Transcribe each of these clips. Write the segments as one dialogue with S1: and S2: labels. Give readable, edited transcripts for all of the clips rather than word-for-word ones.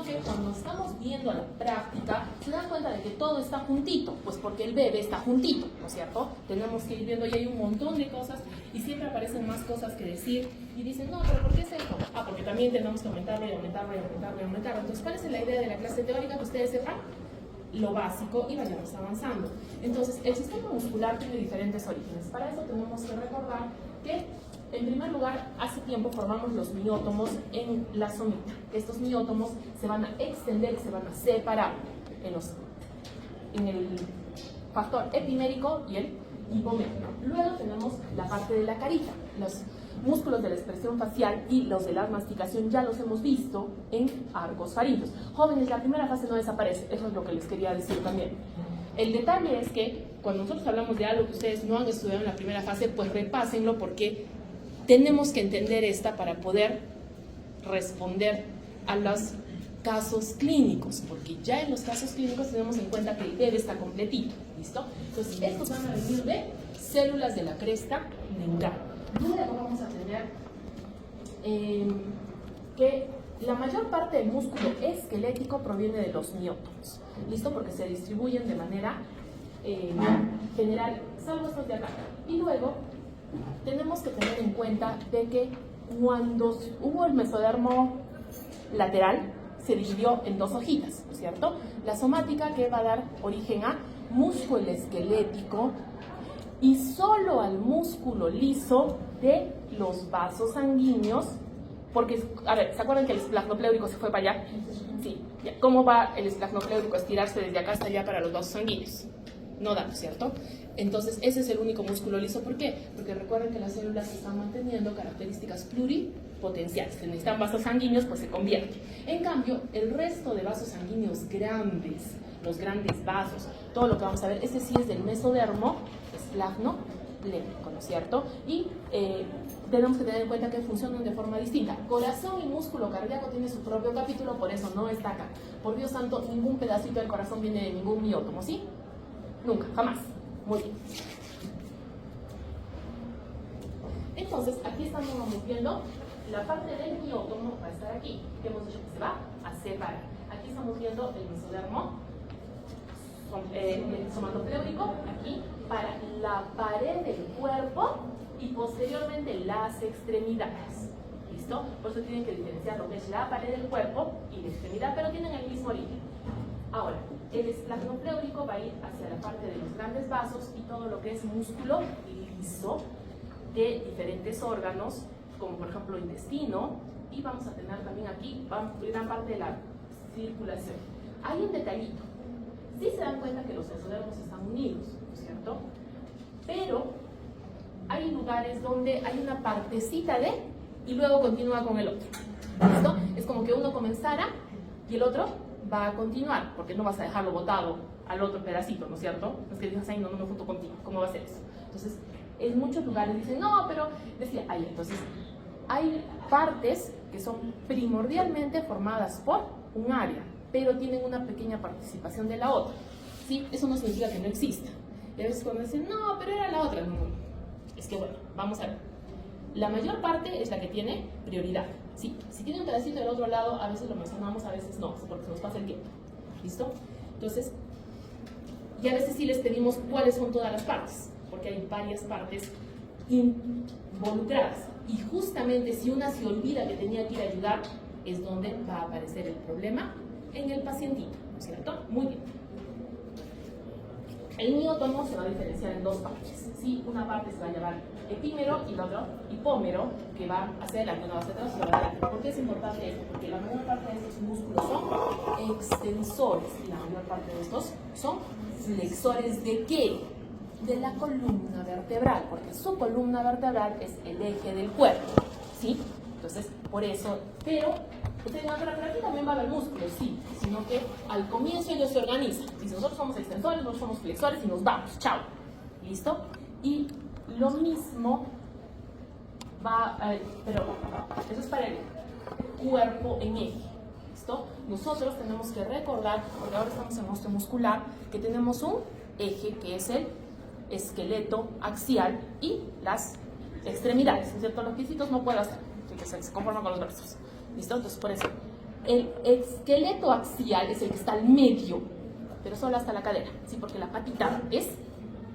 S1: que cuando estamos viendo la práctica, se dan cuenta de que todo está juntito, pues porque el bebé está juntito, ¿no es cierto? Tenemos que ir viendo, y hay un montón de cosas, y siempre aparecen más cosas que decir, y dicen, no, pero ¿por qué es esto? Ah, porque también tenemos que aumentarlo y aumentarlo y aumentarlo y aumentarlo. Entonces, ¿cuál es la idea de la clase teórica? Que ustedes sepan lo básico y vayamos avanzando. Entonces, el sistema muscular tiene diferentes orígenes. Para eso tenemos que recordar que, en primer lugar, hace tiempo formamos los miótomos en la somita. Estos miótomos se van a extender, se van a separar en el factor epimérico y el hipomérico. Luego tenemos la parte de la carita, los músculos de la expresión facial y los de la masticación ya los hemos visto en arcos faríneos. Jóvenes, la primera fase no desaparece, eso es lo que les quería decir también. El detalle es que cuando nosotros hablamos de algo que ustedes no han estudiado en la primera fase, pues repásenlo, porque tenemos que entender esta para poder responder a los casos clínicos, porque ya en los casos clínicos tenemos en cuenta que el bebé está completito, ¿listo? Entonces, estos van a venir de células de la cresta neural. Luego vamos a tener que la mayor parte del músculo esquelético proviene de los miótomos, ¿listo? Porque se distribuyen de manera general, salvo estos de acá. Y luego tenemos que tener en cuenta de que cuando hubo el mesodermo lateral, se dividió en dos hojitas, ¿no es cierto? La somática, que va a dar origen a músculo esquelético, y solo al músculo liso de los vasos sanguíneos, porque, a ver, ¿se acuerdan que el esplagmopléurico se fue para allá? Sí. ¿Cómo va el esplagmopléurico a estirarse desde acá hasta allá para los vasos sanguíneos? No da, ¿cierto? Entonces, ese es el único músculo liso. ¿Por qué? Porque recuerden que las células están manteniendo características pluripotenciales. Si necesitan vasos sanguíneos, pues se convierte. En cambio, el resto de vasos sanguíneos grandes, los grandes vasos, todo lo que vamos a ver, ese sí es del mesodermo esplagmopléurico, ¿no es cierto? Y tenemos que tener en cuenta que funcionan de forma distinta. Corazón y músculo cardíaco tiene su propio capítulo, por eso no está acá. Por Dios santo, ningún pedacito del corazón viene de ningún miótomo, ¿sí? Nunca, jamás. Muy bien. Entonces, aquí estamos viendo la parte del miótomo, va a estar aquí, que hemos dicho que se va a separar. Aquí estamos viendo el mesodermo, el somatopléurico, aquí, para la pared del cuerpo y posteriormente las extremidades. ¿Listo? Por eso tienen que diferenciar lo que es la pared del cuerpo y la extremidad, pero tienen el mismo origen. Ahora, el esplagmopléurico va a ir hacia la parte de los grandes vasos y todo lo que es músculo liso de diferentes órganos, como por ejemplo intestino, y vamos a tener también aquí gran parte de la circulación. Hay un detallito. Sí se dan cuenta que los mesodermos están unidos, ¿no es cierto? Pero hay lugares donde hay una partecita de y luego continúa con el otro. ¿Listo? Es como que uno comenzara y el otro va a continuar, porque no vas a dejarlo botado al otro pedacito, ¿no es cierto? Es que dices, ay, no me junto contigo, ¿cómo va a ser eso? Entonces, en muchos lugares dicen, no, pero decía, ay, entonces, hay partes que son primordialmente formadas por un área, pero tienen una pequeña participación de la otra, ¿sí? Eso no significa que no exista. Y a veces cuando dicen, no, pero era la otra, no, es que bueno, vamos a ver. La mayor parte es la que tiene prioridad. Sí, si tiene un pedacito del otro lado, a veces lo mencionamos, a veces no, porque se nos pasa el tiempo. ¿Listo? Entonces, y a veces sí les pedimos cuáles son todas las partes, porque hay varias partes involucradas. Y justamente si una se olvida que tenía que ir a ayudar, es donde va a aparecer el problema en el pacientito, ¿no es cierto? Muy bien. El miótomo se va a diferenciar en dos partes. ¿Sí? Una parte se va a llamar epímero y la otra hipómero, que va hacia adelante, una va hacia atrás y la va adelante. ¿Por qué es importante esto? Porque la mayor parte de estos músculos son extensores y la mayor parte de estos son flexores. ¿De qué? De la columna vertebral, porque su columna vertebral es el eje del cuerpo, ¿sí? Entonces, por eso, pero ustedes van a ver, pero aquí también va a haber músculos, sí, sino que al comienzo ellos se organizan. Si nosotros somos extensores, nosotros somos flexores y nos vamos, chao, ¿listo? Y lo mismo va a, pero eso es para el cuerpo en eje, ¿listo? Nosotros tenemos que recordar, porque ahora estamos en nuestro muscular, que tenemos un eje que es el esqueleto axial y las extremidades, ¿no es cierto? Los piecitos no puedo hacer, así que se conforman con los brazos, ¿listo? Entonces, por eso, El esqueleto axial es el que está al medio, pero solo hasta la cadera, ¿sí? Porque la patita es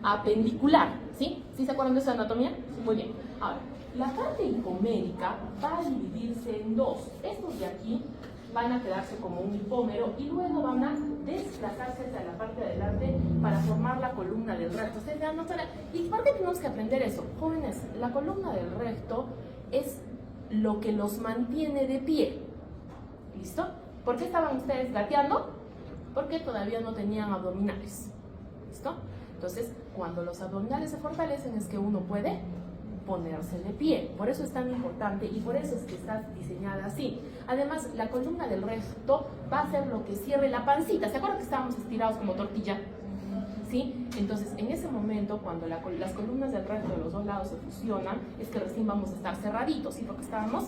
S1: apendicular, ¿sí? ¿Sí se acuerdan de esa anatomía? Muy bien. Ahora, la parte hipomérica va a dividirse en dos. Estos de aquí van a quedarse como un hipómero y luego van a desplazarse hacia la parte de adelante para formar la columna del recto. Ustedes vean, ¿y por qué tenemos que aprender eso? Jóvenes, la columna del recto es lo que los mantiene de pie. ¿Listo? ¿Por qué estaban ustedes gateando? Porque todavía no tenían abdominales. ¿Listo? Entonces, cuando los abdominales se fortalecen es que uno puede ponerse de pie. Por eso es tan importante y por eso es que está diseñada así. Además, la columna del recto va a ser lo que cierre la pancita. ¿Se acuerdan que estábamos estirados como tortilla? ¿Sí? Entonces, en ese momento, cuando las columnas del recto de los dos lados se fusionan, es que recién vamos a estar cerraditos, ¿sí? Porque estábamos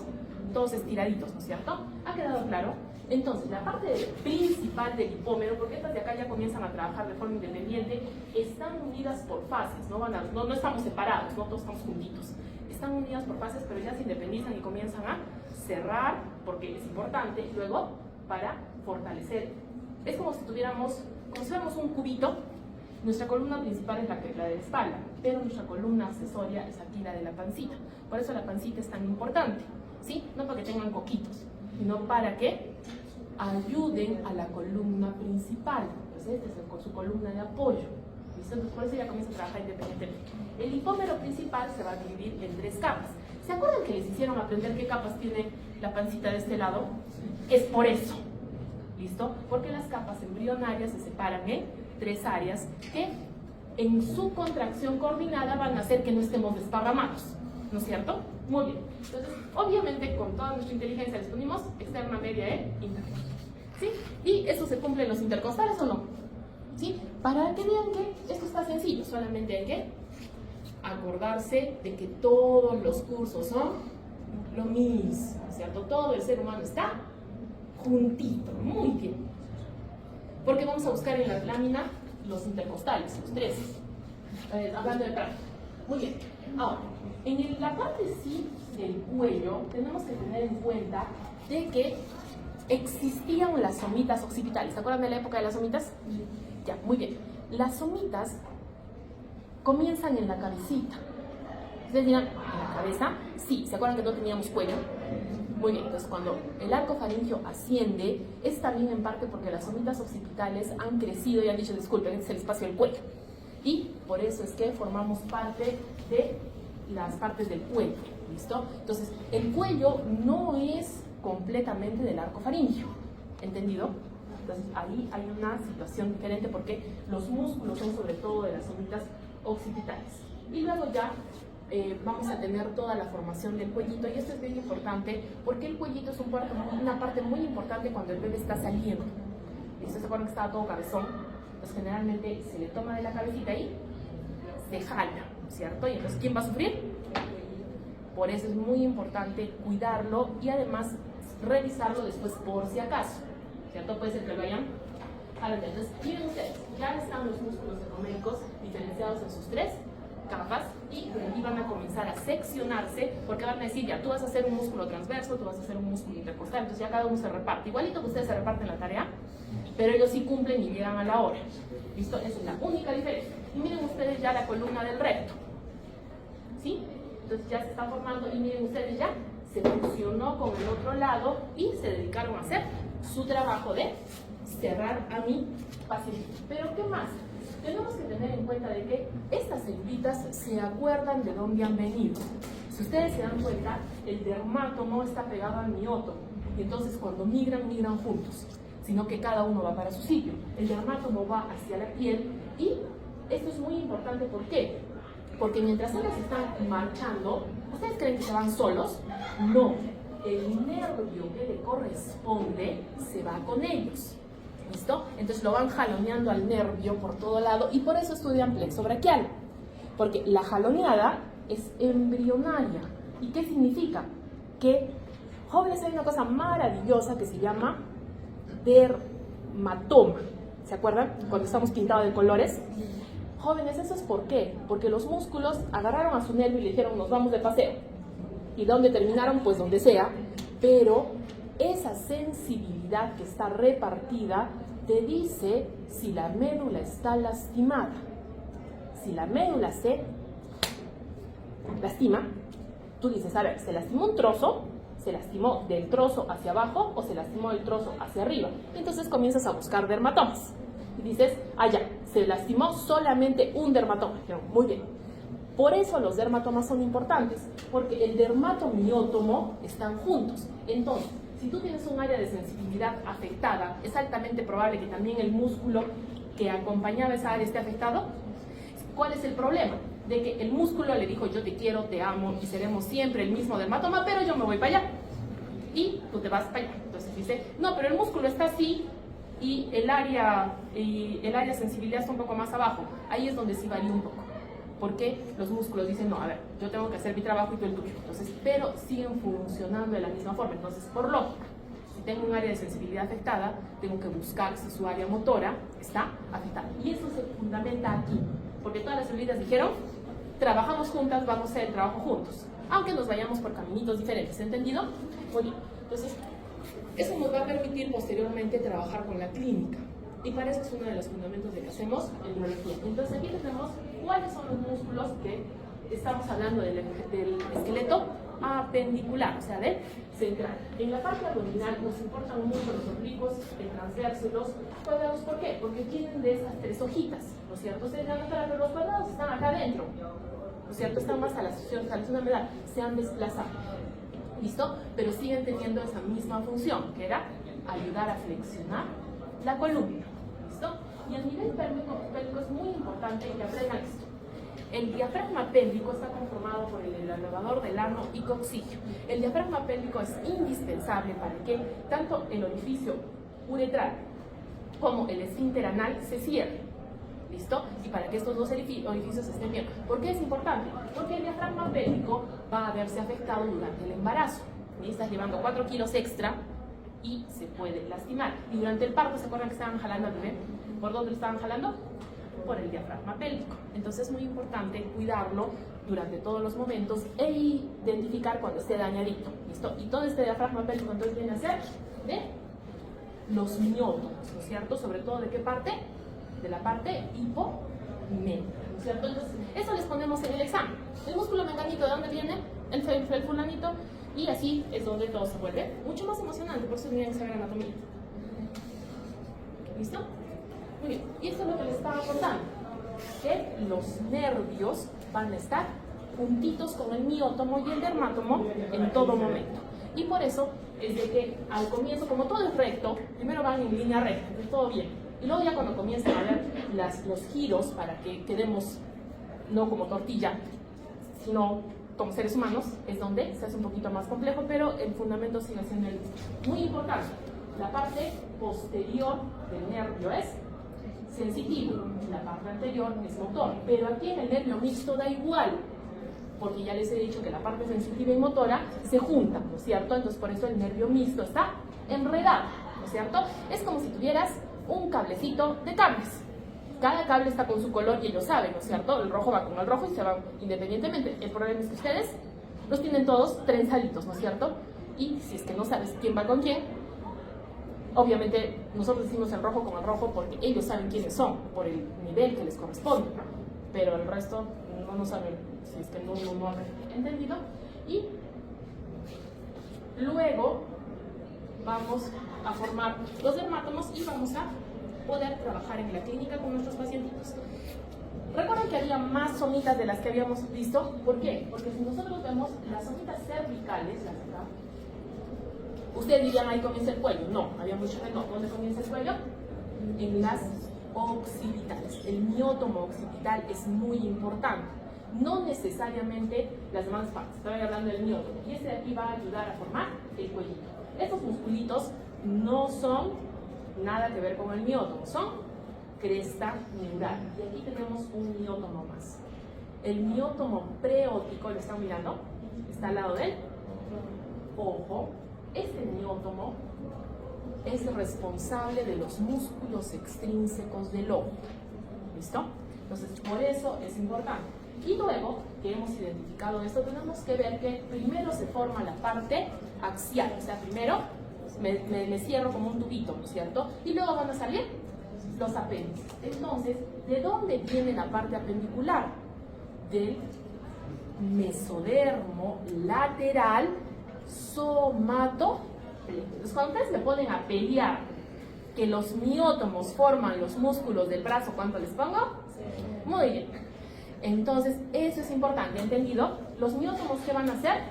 S1: todos estiraditos, ¿no es cierto? ¿Ha quedado claro? Entonces, la parte principal del hipómero, porque estas de acá ya comienzan a trabajar de forma independiente, están unidas por fases, no estamos separados, no todos estamos juntitos. Están unidas por fases, pero ya se independizan y comienzan a cerrar, porque es importante, y luego para fortalecer. Es como si tuviéramos un cubito. Nuestra columna principal es la de la espalda, pero nuestra columna accesoria es aquí la de la pancita. Por eso la pancita es tan importante, ¿sí? No para que tengan coquitos, sino para que ayuden a la columna principal. Entonces, esta es su columna de apoyo. ¿Listo? Entonces, por eso ya comienza a trabajar independientemente. El hipómero principal se va a dividir en 3 capas. ¿Se acuerdan que les hicieron aprender qué capas tiene la pancita de este lado? Es por eso. ¿Listo? Porque las capas embrionarias se separan en 3 áreas que en su contracción coordinada van a hacer que no estemos desparramados, ¿no es cierto? Muy bien. Entonces, obviamente, con toda nuestra inteligencia les ponemos externa, media e interna, ¿sí? ¿Y eso se cumple en los intercostales o no? ¿Sí? Para que vean que esto está sencillo, solamente hay que acordarse de que todos los cursos son lo mismo, ¿no es cierto? Todo el ser humano está juntito, muy bien. Porque vamos a buscar en la lámina los intercostales, los 3. Hablando de práctica. Muy bien. Ahora, en la parte sí del cuello, tenemos que tener en cuenta de que existían las somitas occipitales. ¿Se acuerdan de la época de las somitas? Ya, muy bien. Las somitas comienzan en la cabecita. Ustedes dirán, ¿en la cabeza? Sí. ¿Se acuerdan que no teníamos cuello? Muy bien, entonces cuando el arco faríngeo asciende, es también en parte porque las somitas occipitales han crecido y han dicho, disculpen, este es el espacio del cuello. Y por eso es que formamos parte de las partes del cuello, ¿listo? Entonces, el cuello no es completamente del arco faríngeo, ¿entendido? Entonces, ahí hay una situación diferente porque los músculos son sobre todo de las somitas occipitales. Y luego ya vamos a tener toda la formación del cuellito, y esto es bien importante porque el cuellito es una parte muy importante cuando el bebé está saliendo. ¿Se acuerdan que estaba todo cabezón? Pues generalmente se le toma de la cabecita y se jala, ¿cierto? Y entonces, ¿quién va a sufrir? Por eso es muy importante cuidarlo y además revisarlo después por si acaso, ¿cierto? Puede ser que lo hayan. Entonces, miren ustedes, ya están los músculos económicos diferenciados en sus 3 capas y aquí van a comenzar a seccionarse porque van a decir, ya, tú vas a hacer un músculo transverso, tú vas a hacer un músculo intercostal, entonces ya cada uno se reparte, igualito que ustedes se reparten la tarea, pero ellos sí cumplen y llegan a la hora. ¿Listo? Esa es la única diferencia. Y miren ustedes ya la columna del recto, ¿sí? Entonces ya se está formando y miren ustedes ya se fusionó con el otro lado y se dedicaron a hacer su trabajo de cerrar a mi paciente. Pero ¿qué más? Tenemos que tener en cuenta de que estas células se acuerdan de dónde han venido. Si ustedes se dan cuenta, el dermátomo está pegado al miótomo. Y entonces cuando migran juntos, sino que cada uno va para su sitio. El dermátomo va hacia la piel y esto es muy importante. ¿Por qué? Porque mientras ellos están marchando, ¿ustedes creen que se van solos? No. El nervio que le corresponde se va con ellos. ¿Listo? Entonces lo van jaloneando al nervio por todo lado y por eso estudian plexo braquial. Porque la jaloneada es embrionaria. ¿Y qué significa? Que, jóvenes, hay una cosa maravillosa que se llama dermatoma. ¿Se acuerdan? Cuando estamos pintados de colores. Jóvenes, ¿eso es por qué? Porque los músculos agarraron a su nervio y le dijeron, nos vamos de paseo. ¿Y dónde terminaron? Pues donde sea. Pero esa sensibilidad que está repartida te dice si la médula está lastimada. Si la médula se lastima, tú dices, a ver, ¿se lastimó un trozo? ¿Se lastimó del trozo hacia abajo o se lastimó del trozo hacia arriba? Entonces comienzas a buscar dermatomas. Y dices, ya, se lastimó solamente un dermatoma. Dijeron, muy bien. Por eso los dermatomas son importantes, porque el dermatomiótomo están juntos. Entonces, si tú tienes un área de sensibilidad afectada, es altamente probable que también el músculo que acompañaba esa área esté afectado. ¿Cuál es el problema? De que el músculo le dijo, yo te quiero, te amo y seremos siempre el mismo dermatoma, pero yo me voy para allá. Y tú te vas para allá. Entonces dice, no, pero el músculo está así y el área de sensibilidad está un poco más abajo. Ahí es donde sí varía un poco. Porque los músculos dicen, no, a ver, yo tengo que hacer mi trabajo y tú el tuyo. Entonces, pero siguen funcionando de la misma forma. Entonces, por lógica, si tengo un área de sensibilidad afectada, tengo que buscar si su área motora está afectada. Y eso se fundamenta aquí. Porque todas las células dijeron, trabajamos juntas, vamos a hacer el trabajo juntos. Aunque nos vayamos por caminitos diferentes, ¿entendido? Muy bien. Entonces, eso nos va a permitir posteriormente trabajar con la clínica. Y para eso es uno de los fundamentos de que hacemos en biología. Entonces aquí tenemos cuáles son los músculos que estamos hablando del esqueleto apendicular, o sea, del central. En la parte abdominal nos importan mucho los oblicuos, el transverso y los cuadrados. ¿Por qué? Porque tienen de estas tres hojitas, ¿no es cierto? Ustedes van a notar, pero los cuadrados están acá adentro, ¿no es cierto? Están más a la zona medal, se han desplazado. ¿Listo? Pero siguen teniendo esa misma función, que era ayudar a flexionar la columna. ¿Listo? Y el nivel pélvico es muy importante que aprendan esto. El diafragma pélvico está conformado por el elevador del ano y coxillo. El diafragma pélvico es indispensable para que tanto el orificio uretral como el esfínter anal se cierren. ¿Listo? Y para que estos dos orificios estén bien. ¿Por qué es importante? Porque el diafragma pélvico va a verse afectado durante el embarazo. ¿Sí? Estás llevando 4 kilos extra y se puede lastimar. Y durante el parto, ¿se acuerdan que estaban jalando al bebé? ¿Por dónde lo estaban jalando? Por el diafragma pélvico. Entonces es muy importante cuidarlo durante todos los momentos e identificar cuando esté dañadito. ¿Listo? Y todo este diafragma pélvico entonces viene a ser de los miótomos, ¿no es cierto? Sobre todo, ¿de qué parte? De la parte hipométrica, ¿no es cierto? Entonces, eso les ponemos en el examen. El músculo menganito, ¿de dónde viene? El fulanito. Y así es donde todo se vuelve mucho más emocionante. Por eso tienen que saber anatomía. ¿Listo? Muy bien. Y esto es lo que les estaba contando. Que los nervios van a estar juntitos con el miótomo y el dermátomo en todo momento. Y por eso es de que al comienzo, como todo es recto, primero van en línea recta, entonces todo bien. Y luego ya cuando comienzan a ver los giros para que quedemos no como tortilla, sino como seres humanos, es donde se hace un poquito más complejo, pero el fundamento sigue siendo el mismo. Muy importante, la parte posterior del nervio es sensitivo, la parte anterior es motor, pero aquí en el nervio mixto da igual, porque ya les he dicho que la parte sensitiva y motora se juntan, ¿no es cierto? Entonces por eso el nervio mixto está enredado, ¿no es cierto? Es como si tuvieras un cablecito de cables. Cada cable está con su color y ellos saben, ¿no es cierto? El rojo va con el rojo y se van independientemente. El problema es que ustedes los tienen todos trenzaditos, ¿no es cierto? Y si es que no sabes quién va con quién, obviamente nosotros decimos el rojo con el rojo porque ellos saben quiénes son, por el nivel que les corresponde. Pero el resto no saben si es que no ha entendido. Y luego vamos a formar los dermátomos y vamos a poder trabajar en la clínica con nuestros pacientitos. Recuerden que había más zonitas de las que habíamos visto. ¿Por qué? Porque si nosotros vemos las zonitas cervicales, las de acá, ustedes dirían ahí comienza el cuello. No, había mucho de no. ¿Dónde comienza el cuello? En las occipitales. El miótomo occipital es muy importante. No necesariamente las demás partes. Estoy hablando del miótomo. Y este de aquí va a ayudar a formar el cuellito. Estos musculitos no son nada que ver con el miótomo, son cresta neural. Y aquí tenemos un miótomo más. El miótomo preóptico, ¿lo están mirando? Está al lado del ojo. Este miótomo es responsable de los músculos extrínsecos del ojo. ¿Listo? Entonces, por eso es importante. Y luego que hemos identificado esto, tenemos que ver que primero se forma la parte axial. O sea, primero me cierro como un tubito, ¿no es cierto? Y luego van a salir los apéndices. Entonces, ¿de dónde viene la parte apendicular? Del mesodermo lateral somatopleurio. Entonces, cuando ustedes me ponen a pelear que los miótomos forman los músculos del brazo, ¿cuánto les pongo? Sí. Muy bien. Entonces, eso es importante, ¿entendido? Los miótomos, ¿qué van a hacer?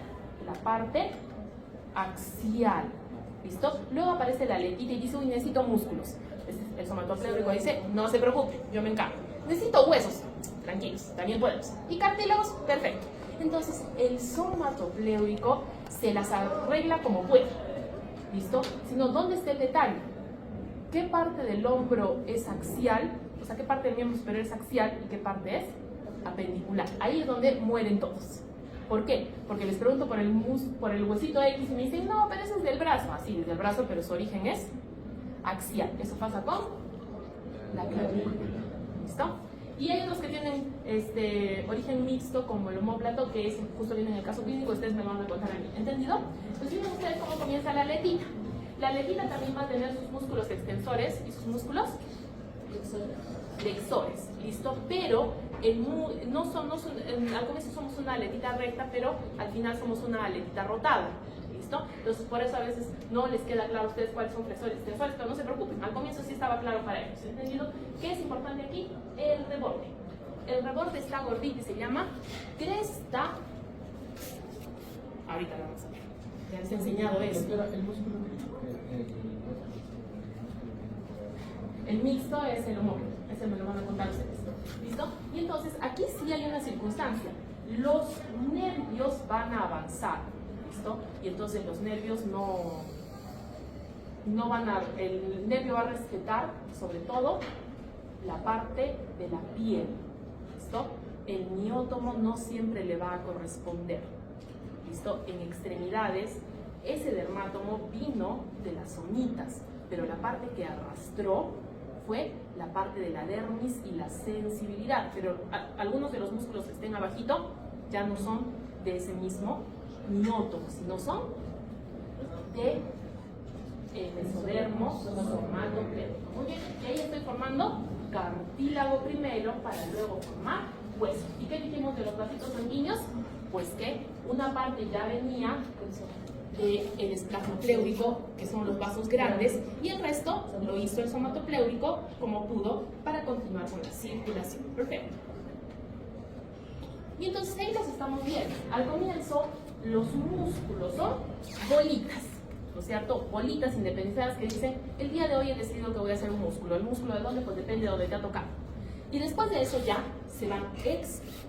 S1: La parte axial, ¿listo? Luego aparece la aletita y dice, uy, necesito músculos. El somatopléurico dice, no se preocupe, yo me encargo. Necesito huesos, tranquilos, también podemos. Y cartílagos, perfecto. Entonces, el somatopléurico se las arregla como puede, ¿listo? Sino, ¿dónde está el detalle? ¿Qué parte del hombro es axial? O sea, ¿qué parte del miembro superior es axial y qué parte es apendicular? Ahí es donde mueren todos. ¿Por qué? Porque les pregunto por el huesito X y me dicen, no, pero ese es del brazo. Así, desde el brazo, pero su origen es axial. Eso pasa con la clavícula. ¿Listo? Y hay otros que tienen origen mixto, como el omóplato, que es, justo viene en el caso clínico, ustedes me lo van a contar a mí. ¿Entendido? Pues miren ustedes cómo comienza la aletita. La aletita también va a tener sus músculos extensores y sus músculos flexores, ¿listo? Pero al comienzo somos una aletita recta, pero al final somos una aletita rotada, ¿listo? Entonces, por eso a veces no les queda claro a ustedes cuáles son flexores y extensores, pero no se preocupen, al comienzo sí estaba claro para ellos, ¿entendido? ¿Qué es importante aquí? El reborde. El reborde está gordito y se llama cresta. Ahorita lo vamos a ver. Ya les he enseñado eso. El mixto es el homóplato, ese me lo van a contar ustedes. ¿Listo? Y entonces aquí sí hay una circunstancia. Los nervios van a avanzar, ¿listo? Y entonces los nervios no van a... El nervio va a respetar, sobre todo, la parte de la piel, ¿listo? El miótomo no siempre le va a corresponder, ¿listo? En extremidades, ese dermátomo vino de las somitas, pero la parte que arrastró fue la parte de la dermis y la sensibilidad, pero algunos de los músculos que estén abajito ya no son de ese mismo miótomo, sino son de mesodermo somatopléurico. Muy bien, y ahí estoy formando cartílago primero para luego formar hueso. ¿Y qué dijimos de los vasitos sanguíneos? Pues que una parte ya venía del esplasmopléurico, que son los vasos grandes, y el resto lo hizo el somatopléurico como pudo para continuar con la circulación. Perfecto. Y entonces ahí los estamos viendo. Al comienzo, los músculos son bolitas, ¿no es cierto? Bolitas independizadas que dicen, el día de hoy he decidido que voy a hacer un músculo. ¿El músculo de dónde? Pues depende de dónde te ha tocado. Y después de eso ya se van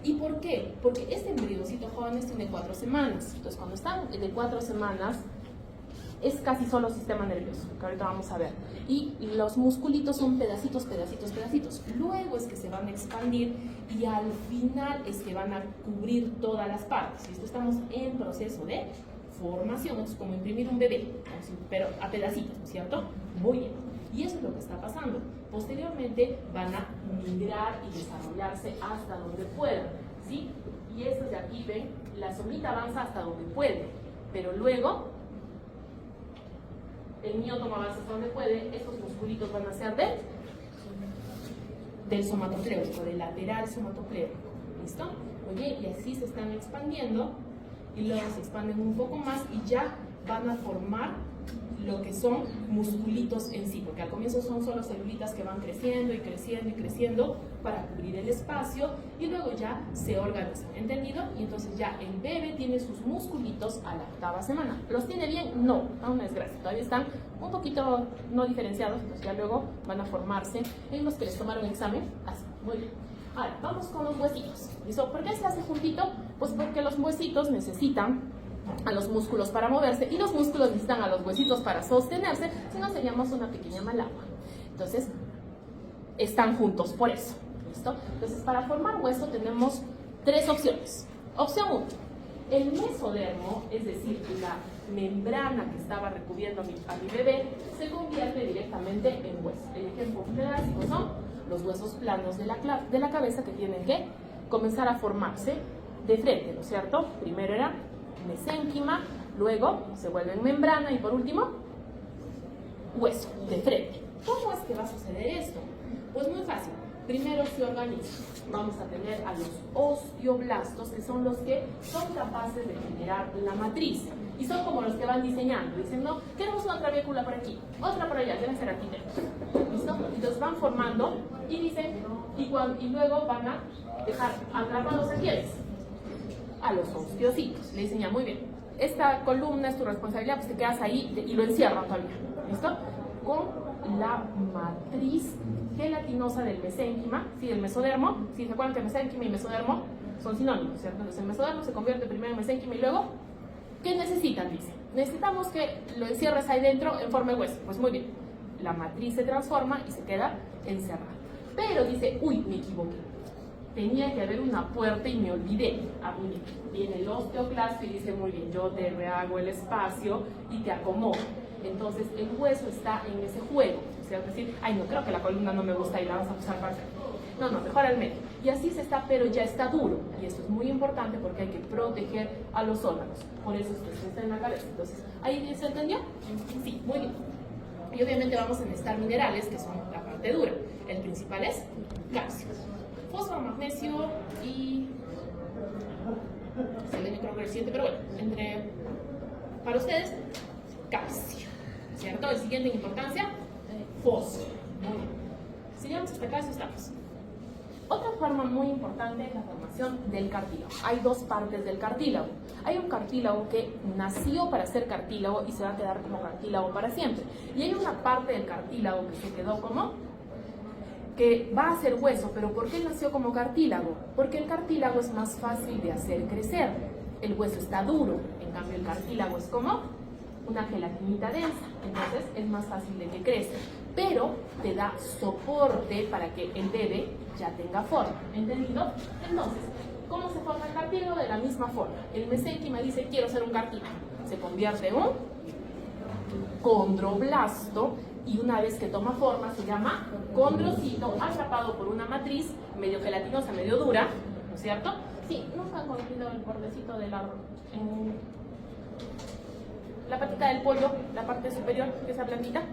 S1: ¿Y por qué? Porque este embriocito jóvenes tiene 4 semanas. Entonces, cuando están de 4 semanas, es casi solo sistema nervioso, que ahorita vamos a ver. Y los musculitos son pedacitos, pedacitos, pedacitos. Luego es que se van a expandir y al final es que van a cubrir todas las partes. Esto estamos en proceso de formación. Es como imprimir un bebé, pero a pedacitos, ¿no es cierto? Muy bien. Y eso es lo que está pasando. Posteriormente van a migrar y desarrollarse hasta donde puedan, ¿sí? Y estos de aquí, ven, la somita avanza hasta donde puede, pero luego el miótomo avanza hasta donde puede. Estos musculitos van a ser del somatopléurico, del lateral somatopléurico, ¿listo? Oye, y así se están expandiendo y luego se expanden un poco más y ya van a formar lo que son musculitos en sí, porque al comienzo son solo celulitas que van creciendo y creciendo y creciendo para cubrir el espacio y luego ya se organizan, ¿entendido? Y entonces ya el bebé tiene sus musculitos a la 8ª semana. ¿Los tiene bien? No, aún no es gracia, todavía están un poquito no diferenciados, entonces ya luego van a formarse en los que les tomaron examen, así, muy bien. Ahora, vamos con los huesitos, ¿listo? ¿Por qué se hace juntito? Pues porque los huesitos necesitan a los músculos para moverse y los músculos necesitan a los huesitos para sostenerse, si no seríamos una pequeña malagua. Entonces, están juntos por eso, ¿listo? Entonces, para formar hueso tenemos 3 opciones. Opción 1, el mesodermo, es decir, la membrana que estaba recubriendo a mi bebé, se convierte directamente en hueso. El ejemplo clásico son los huesos planos de la cabeza que tienen que comenzar a formarse de frente, ¿no es cierto? Primero era mesénquima, luego se vuelve en membrana y por último hueso de frente. ¿Cómo es que va a suceder esto? Pues muy fácil. Primero se organiza. Vamos a tener a los osteoblastos, que son los que son capaces de generar la matriz. Y son como los que van diseñando. Dicen, no, queremos una trabécula por aquí, otra por allá, deben ser arquitectos. ¿Listo? Entonces van formando y dicen, y luego van a dejar atrapados a quiénes, a los osteocitos. Le dicen, ya, muy bien, esta columna es tu responsabilidad, pues te quedas ahí y lo encierran todavía. ¿Listo? Con la matriz gelatinosa del mesénquima, ¿sí? Del mesodermo. ¿Sí? ¿Se acuerdan que mesénquima y mesodermo son sinónimos, ¿cierto? Entonces el mesodermo se convierte primero en mesénquima y luego, ¿qué necesitan? Dice, necesitamos que lo encierres ahí dentro en forma de hueso. Pues muy bien, la matriz se transforma y se queda encerrada. Pero dice, uy, me equivoqué. Tenía que haber una puerta y me olvidé. Ah, muy bien. Viene el osteoclasto y dice, muy bien, yo te rehago el espacio y te acomodo. Entonces el hueso está en ese juego. O sea, es decir, ay, no, creo que la columna no me gusta y la vamos a usar para hacer. No, mejor al medio. Y así se está, pero ya está duro. Y esto es muy importante porque hay que proteger a los órganos. Por eso esto está en la cabeza. Entonces, ¿ahí se entendió? Sí, muy bien. Y obviamente vamos a necesitar minerales, que son la parte dura. El principal es calcio, fósforo, magnesio y... se ve creo que el siguiente, pero bueno, para ustedes, calcio. ¿Cierto? El siguiente en importancia, fósforo. Muy bien. Sigamos hasta acá, eso estamos. Otra forma muy importante es la formación del cartílago. Hay dos partes del cartílago. Hay un cartílago que nació para ser cartílago y se va a quedar como cartílago para siempre. Y hay una parte del cartílago que se quedó como, que va a ser hueso. ¿Pero por qué nació como cartílago? Porque el cartílago es más fácil de hacer crecer. El hueso está duro, en cambio el cartílago es como una gelatinita densa, entonces es más fácil de que crezca, pero te da soporte para que el bebé ya tenga forma, ¿entendido? Entonces, ¿cómo se forma el cartílago? De la misma forma. El mesénquima dice, quiero ser un cartílago, se convierte en un condroblasto y una vez que toma forma se llama condrocito, atrapado por una matriz medio gelatinosa, medio dura, ¿no es cierto? Sí, nunca han conocido el bordecito del árbol. La patita del pollo, la parte superior, que es la blandita,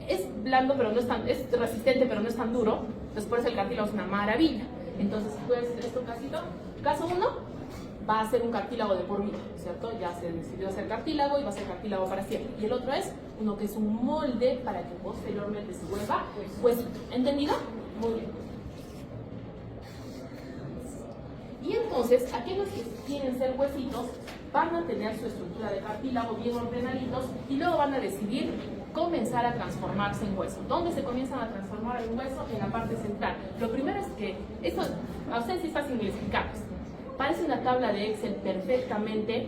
S1: es blando, pero no es tan, es resistente, pero no es tan duro. Entonces, por eso el cartílago es una maravilla. Entonces, puedes hacer esto casito. Caso 1, va a ser un cartílago de por vida, ¿cierto? Ya se decidió hacer cartílago y va a ser cartílago para siempre. Y el otro es uno que es un molde para que posteriormente se vuelva huesito. ¿Entendido? Muy bien. Y entonces, aquellos que quieren ser huesitos van a tener su estructura de cartílago bien ordenaditos y luego van a decidir comenzar a transformarse en hueso. ¿Dónde se comienzan a transformar en hueso? En la parte central. Lo primero es que, esto a ustedes sí es fácil de explicarles. Parece una tabla de Excel perfectamente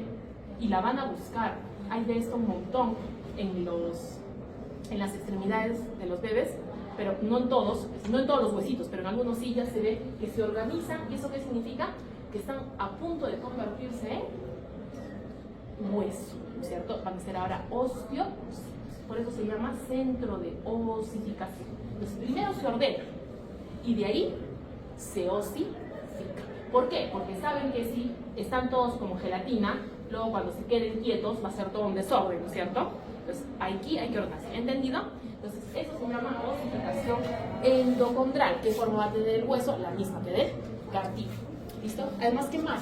S1: y la van a buscar. Hay de esto un montón en las extremidades de los bebés, pero no en todos los huesitos, pero en algunos sí ya se ve que se organizan. ¿Y eso qué significa? Que están a punto de convertirse en hueso, ¿cierto? Van a ser ahora osteocitos. Por eso se llama centro de osificación. Entonces, primero se ordena y de ahí se osifica. ¿Por qué? Porque saben que si están todos como gelatina, luego cuando se queden quietos va a ser todo un desorden, ¿no es cierto? Entonces, aquí hay que ordenarse. ¿Entendido? Entonces, eso se llama osificación endocondral. ¿Qué forma va a tener el hueso? La misma que del cartílago. ¿Listo? Además, ¿qué más?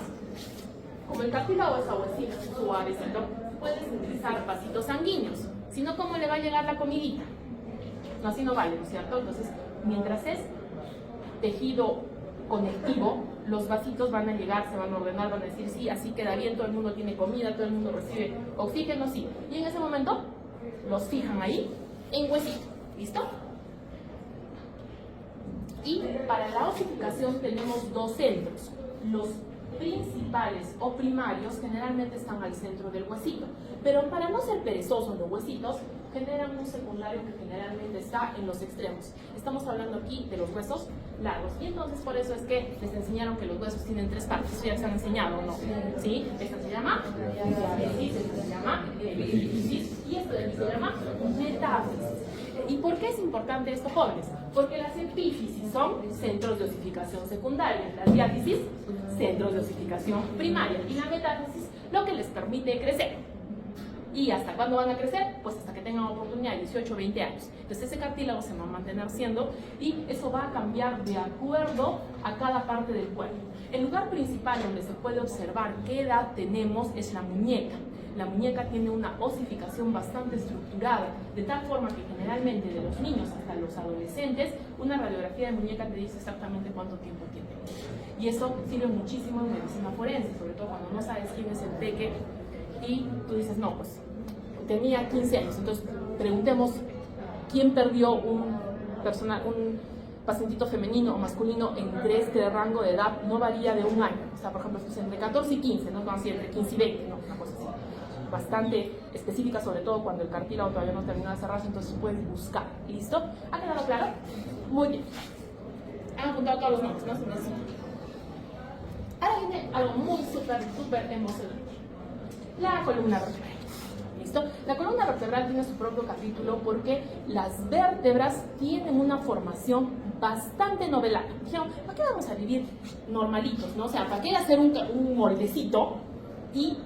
S1: Como el cartílago es aguacito, suavecito, puedes utilizar vasitos sanguíneos. Si no, ¿cómo le va a llegar la comidita? No, así no vale, ¿no es cierto? Entonces, mientras es tejido conectivo, los vasitos van a llegar, se van a ordenar, van a decir, sí, así queda bien, todo el mundo tiene comida, todo el mundo recibe oxígeno, sí. Y en ese momento, los fijan ahí en huesito. ¿Listo? Y para la osificación tenemos dos centros. Los principales o primarios generalmente están al centro del huesito, pero para no ser perezosos los huesitos generan un secundario que generalmente está en los extremos. Estamos hablando aquí de los huesos largos y entonces por eso es que les enseñaron que los huesos tienen tres partes. Eso ya se han enseñado, ¿no? ¿Sí? Esta se llama diáfisis, esta se llama epífisis y esto de aquí se llama metáfisis. ¿Y por qué es importante esto, jóvenes? Porque las epífisis son centros de osificación secundaria, las diáfisis, centros de osificación primaria, y la metáfisis, lo que les permite crecer. ¿Y hasta cuándo van a crecer? Pues hasta que tengan oportunidad, de 18 o 20 años. Entonces ese cartílago se va a mantener siendo y eso va a cambiar de acuerdo a cada parte del cuerpo. El lugar principal donde se puede observar qué edad tenemos es la muñeca. La muñeca tiene una osificación bastante estructurada, de tal forma que generalmente de los niños hasta los adolescentes, una radiografía de muñeca te dice exactamente cuánto tiempo tiene. Y eso sirve muchísimo en medicina forense, sobre todo cuando no sabes quién es el peque y tú dices, no, pues tenía 15 años, entonces preguntemos quién perdió un pacientito femenino o masculino entre este rango de edad, no varía de un año. O sea, por ejemplo, si es entre 14 y 15, no van a ser entre 15 y 20, ¿no? Una cosa así. Bastante específica, sobre todo cuando el cartílago todavía no terminó de cerrarse, entonces puedes buscar. ¿Listo? ¿Ha quedado claro? Muy bien. Han apuntado todos los nombres, ¿no? Ahora viene algo muy súper emocionante. La columna vertebral. ¿Listo? La columna vertebral tiene su propio capítulo porque las vértebras tienen una formación bastante novelada. Dijeron, ¿para qué vamos a vivir normalitos, no? O sea, ¿para qué hacer un moldecito y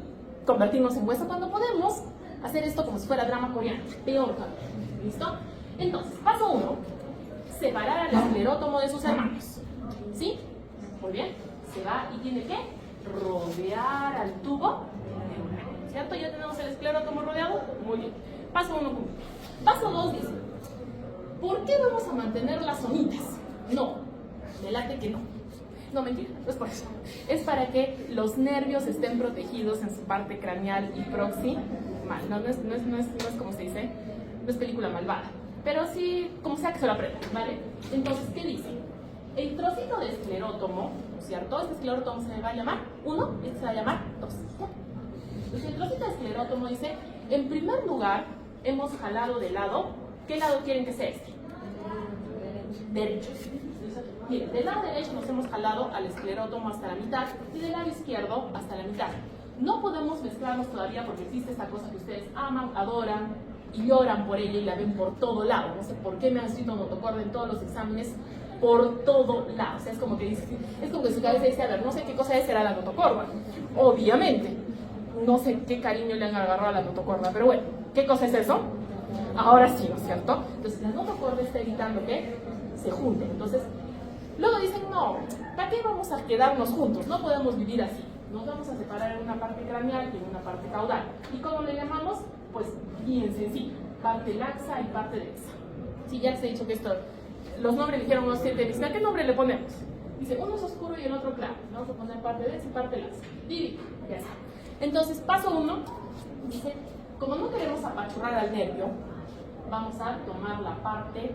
S1: convertirnos en hueso cuando podemos hacer esto como si fuera drama coreano? Peor todavía. ¿Listo? Entonces, paso 1, separar al esclerótomo de sus hermanos. ¿Sí? Muy bien. Se va y tiene que rodear al tubo neural. ¿Cierto? Ya tenemos el esclerótomo rodeado. Muy bien. Paso 1. Paso 2 dice, ¿por qué vamos a mantener las zonitas? No, me late que no. No, mentira, no es por eso. Es para que los nervios estén protegidos en su parte craneal y proxi. Mal, no es como se dice, no es película malvada. Pero sí, como sea que se lo aprendan, ¿vale? Entonces, ¿qué dice? El trocito de esclerótomo, ¿cierto? Este esclerótomo se le va a llamar 1, este se va a llamar 2. Entonces, el trocito de esclerótomo dice, en primer lugar, hemos jalado de lado. ¿Qué lado quieren que sea este? Derecho. Miren, del lado derecho nos hemos jalado al esclerótomo hasta la mitad y del lado izquierdo hasta la mitad. No podemos mezclarnos todavía porque existe esta cosa que ustedes aman, adoran y lloran por ella y la ven por todo lado. No sé por qué me han escrito notocorda en todos los exámenes, por todo lado. O sea, es como que dice, es como que su cabeza dice, a ver, no sé qué cosa es, será la notocorda. Obviamente, no sé qué cariño le han agarrado a la notocorda, pero bueno, ¿qué cosa es eso? Ahora sí, ¿no es cierto? Entonces, la notocorda está evitando que se junten. Entonces, luego dicen, no, ¿para qué vamos a quedarnos juntos? No podemos vivir así. Nos vamos a separar en una parte craneal y en una parte caudal. ¿Y cómo le llamamos? Pues bien sencillo, parte laxa y parte densa. Sí, ya les he dicho que esto, los nombres dijeron unos 7 veces. ¿A qué nombre le ponemos? Dice, uno es oscuro y el otro claro. Vamos a poner parte densa y parte laxa. Y ya está. Entonces, paso 1, dice, como no queremos apachurrar al nervio, vamos a tomar la parte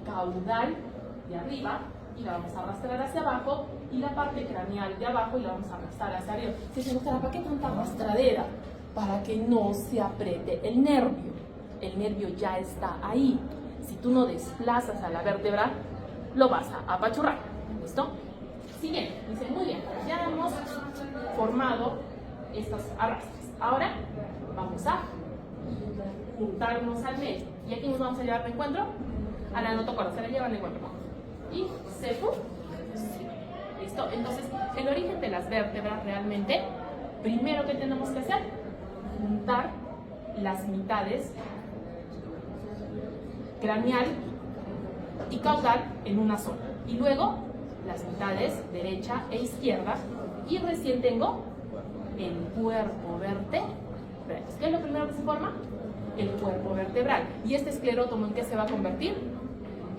S1: caudal de arriba y la vamos a arrastrar hacia abajo, y la parte craneal de abajo y la vamos a arrastrar hacia arriba. Si se nota, ¿para qué tanta arrastradera? Para que no se apriete el nervio. El nervio ya está ahí. Si tú no desplazas a la vértebra, lo vas a apachurrar. ¿Listo? Siguiente. Dice, muy bien, ya hemos formado estos arrastres. Ahora vamos a juntarnos al medio. ¿Y aquí nos vamos a llevar de encuentro? A la notocorda, se la llevan de encuentro. Y se ¿listo? Entonces, el origen de las vértebras realmente, primero que tenemos que hacer, juntar las mitades craneal y caudal en una sola. Y luego, las mitades derecha e izquierda. Y recién tengo el cuerpo vertebral. ¿Qué es lo primero que se forma? El cuerpo vertebral. ¿Y este esclerótomo en qué se va a convertir?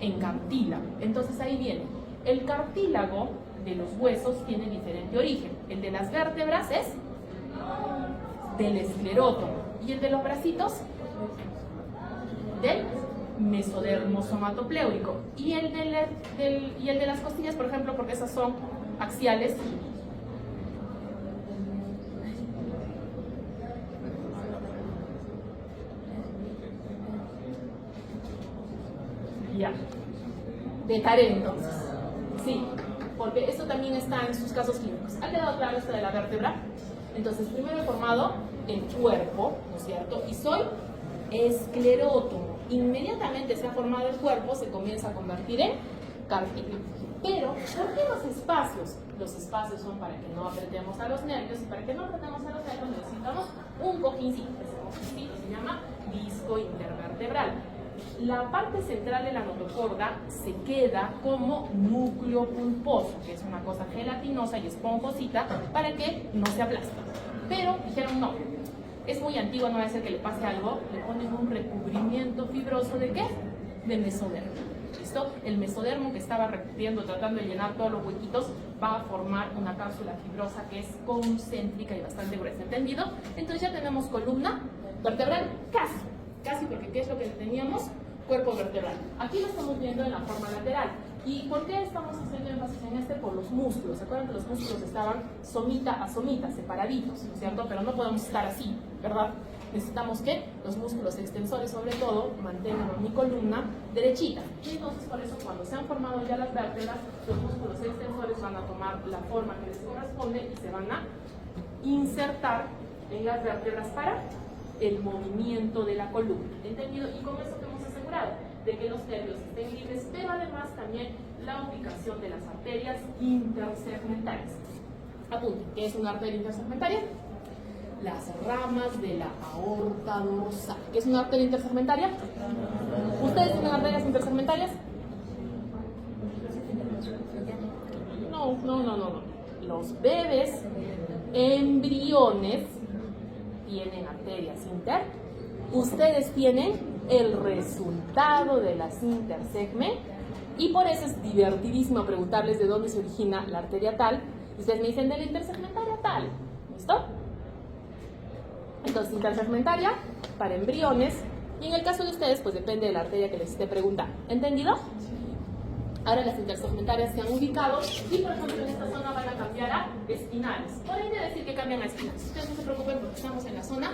S1: En cartílago. Entonces ahí viene. El cartílago de los huesos tiene diferente origen. El de las vértebras es del esclerótomo. Y el de los bracitos, del mesodermo somatopléurico. Y el de las costillas, por ejemplo, porque esas son axiales, ya, de tarea entonces. Sí, porque esto también está en sus casos clínicos. ¿Ha quedado claro esto de la vértebra? Entonces, primero he formado el cuerpo, ¿no es cierto? Y soy esclerótomo. Inmediatamente se ha formado el cuerpo, se comienza a convertir en cartílago. Pero, ¿por qué los espacios? Los espacios son para que no apretemos a los nervios, y para que no apretemos a los nervios necesitamos un cojincito. Ese cojincito se llama disco intervertebral. La parte central de la notocorda se queda como núcleo pulposo, que es una cosa gelatinosa y esponjosita para que no se aplaste. Pero dijeron no, es muy antiguo, no va a ser que le pase algo, le ponen un recubrimiento fibroso ¿de qué? De mesodermo. ¿Listo? El mesodermo que estaba recubriendo, tratando de llenar todos los huequitos, va a formar una cápsula fibrosa que es concéntrica y bastante gruesa. ¿Entendido? Entonces ya tenemos columna vertebral casi, porque ¿qué es lo que teníamos? Cuerpo vertebral. Aquí lo estamos viendo en la forma lateral. ¿Y por qué estamos haciendo énfasis en este? Por los músculos. ¿Se acuerdan que los músculos estaban somita a somita, separaditos, ¿no es cierto? Pero no podemos estar así, ¿verdad? Necesitamos que los músculos extensores, sobre todo, mantengan mi columna derechita. Y entonces, por eso, cuando se han formado ya las vértebras, los músculos extensores van a tomar la forma que les corresponde y se van a insertar en las vértebras para el movimiento de la columna. ¿Entendido? Y con eso que hemos asegurado de que los nervios estén libres, pero además también la ubicación de las arterias intersegmentales. Apunten, ¿qué es una arteria intersegmentaria? Las ramas de la aorta dorsal. ¿Qué es una arteria intersegmentaria? ¿Ustedes tienen arterias intersegmentarias? No. Los bebés embriones tienen arterias inter. Ustedes tienen el resultado de las intersegme y por eso es divertidísimo preguntarles de dónde se origina la arteria tal. Y ustedes me dicen de la intersegmentaria tal. ¿Listo? Entonces, intersegmentaria para embriones y en el caso de ustedes, pues depende de la arteria que les esté preguntando. ¿Entendido? Ahora las intersegmentarias se han ubicado y, por ejemplo, en esta zona van a cambiar a espinales. Por ende decir que cambian a espinales. Ustedes no se preocupen porque estamos en la zona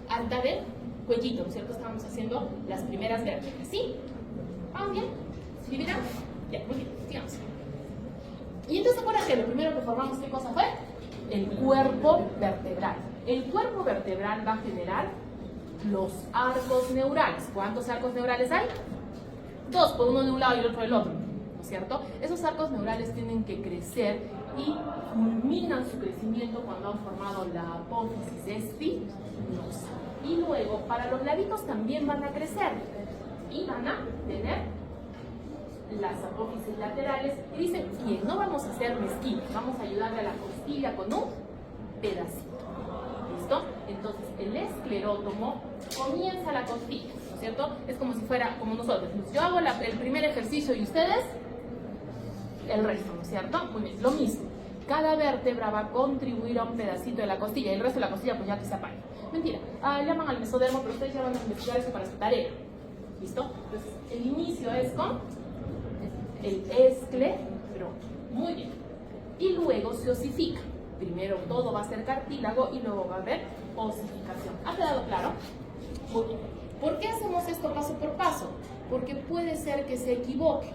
S1: alta del cuellito, ¿no es cierto? Estamos haciendo las primeras vértebras, ¿sí? ¿Vamos bien? ¿Sí, mira? Ya, muy bien, sigamos. Y entonces, ¿se acuerdan que lo primero que formamos, qué cosa fue? El cuerpo vertebral. El cuerpo vertebral va a generar los arcos neurales. ¿Cuántos arcos neurales hay? Dos, por uno de un lado y el otro del otro, ¿no es cierto? Esos arcos neurales tienen que crecer y culminan su crecimiento cuando han formado la apófisis espinosa. Y luego, para los laditos también van a crecer y van a tener las apófisis laterales. Y dicen, bien, no vamos a hacer mezquinos, vamos a ayudarle a la costilla con un pedacito. ¿Listo? Entonces, el esclerótomo comienza la costilla, ¿no es cierto? Es como si fuera como nosotros. Yo hago el primer ejercicio y ustedes el resto, ¿no es cierto? Muy bien, lo mismo. Cada vértebra va a contribuir a un pedacito de la costilla y el resto de la costilla pues ya que se apague. Mentira, llaman al mesodermo, pero ustedes ya van a investigar eso para su tarea. ¿Listo? Entonces, el inicio es con el esclerótomo. Muy bien. Y luego se osifica. Primero todo va a ser cartílago y luego va a haber osificación. ¿Ha quedado claro? Muy bien. ¿Por qué hacemos esto paso por paso? Porque puede ser que se equivoquen.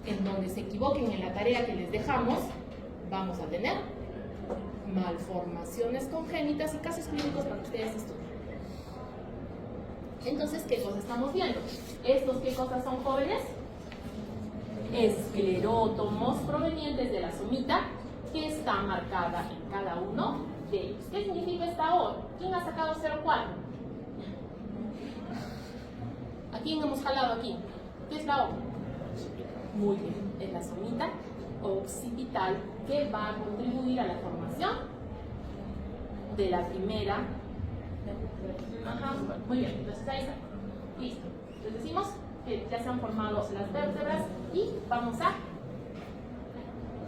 S1: En donde se equivoquen en la tarea que les dejamos, vamos a tener malformaciones congénitas y casos clínicos para que ustedes estudien. Entonces, ¿qué cosas estamos viendo? ¿Estos qué cosas son, jóvenes? Esclerótomos provenientes de la somita que está marcada en cada uno de ellos. ¿Qué significa esta O? ¿Quién ha sacado 0,4? ¿A quién hemos jalado aquí? ¿Qué es la O? Muy bien, es la somita occipital que va a contribuir a la formación de la primera. Ajá, muy bien, entonces ahí está. Listo. Entonces decimos que ya se han formado las vértebras y vamos a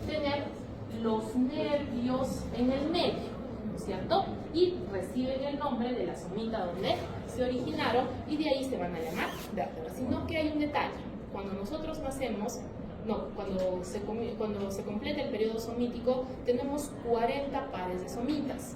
S1: tener los nervios en el medio, ¿no es cierto? Y reciben el nombre de la somita donde se originaron y de ahí se van a llamar vértebras. Sino que hay un detalle. Cuando nosotros nacemos, cuando se completa el periodo somítico, tenemos 40 pares de somitas.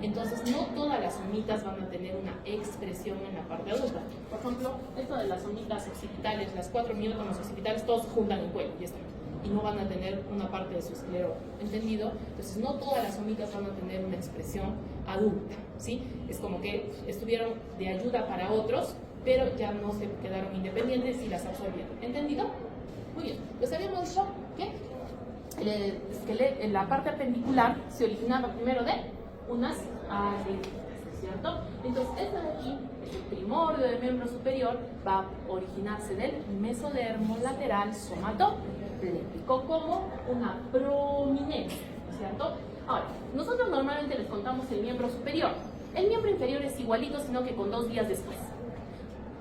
S1: Entonces, no todas las somitas van a tener una expresión en la parte adulta. Por ejemplo, esto de las somitas occipitales, las 4 miótomos occipitales, todos se juntan en el cuello, y está. Y no van a tener una parte de su esclerótomo, ¿entendido? Entonces, no todas las somitas van a tener una expresión adulta, ¿sí? Es como que estuvieron de ayuda para otros, pero ya no se quedaron independientes y las absorbieron. ¿Entendido? Muy bien. Pues habíamos dicho que la parte apendicular se originaba primero de unas areolas, ¿cierto? Entonces, esta de aquí, el primordio del miembro superior, va a originarse del mesodermo lateral somatoplético como una prominencia, ¿cierto? Ahora, nosotros normalmente les contamos el miembro superior. El miembro inferior es igualito, sino que con 2 días después.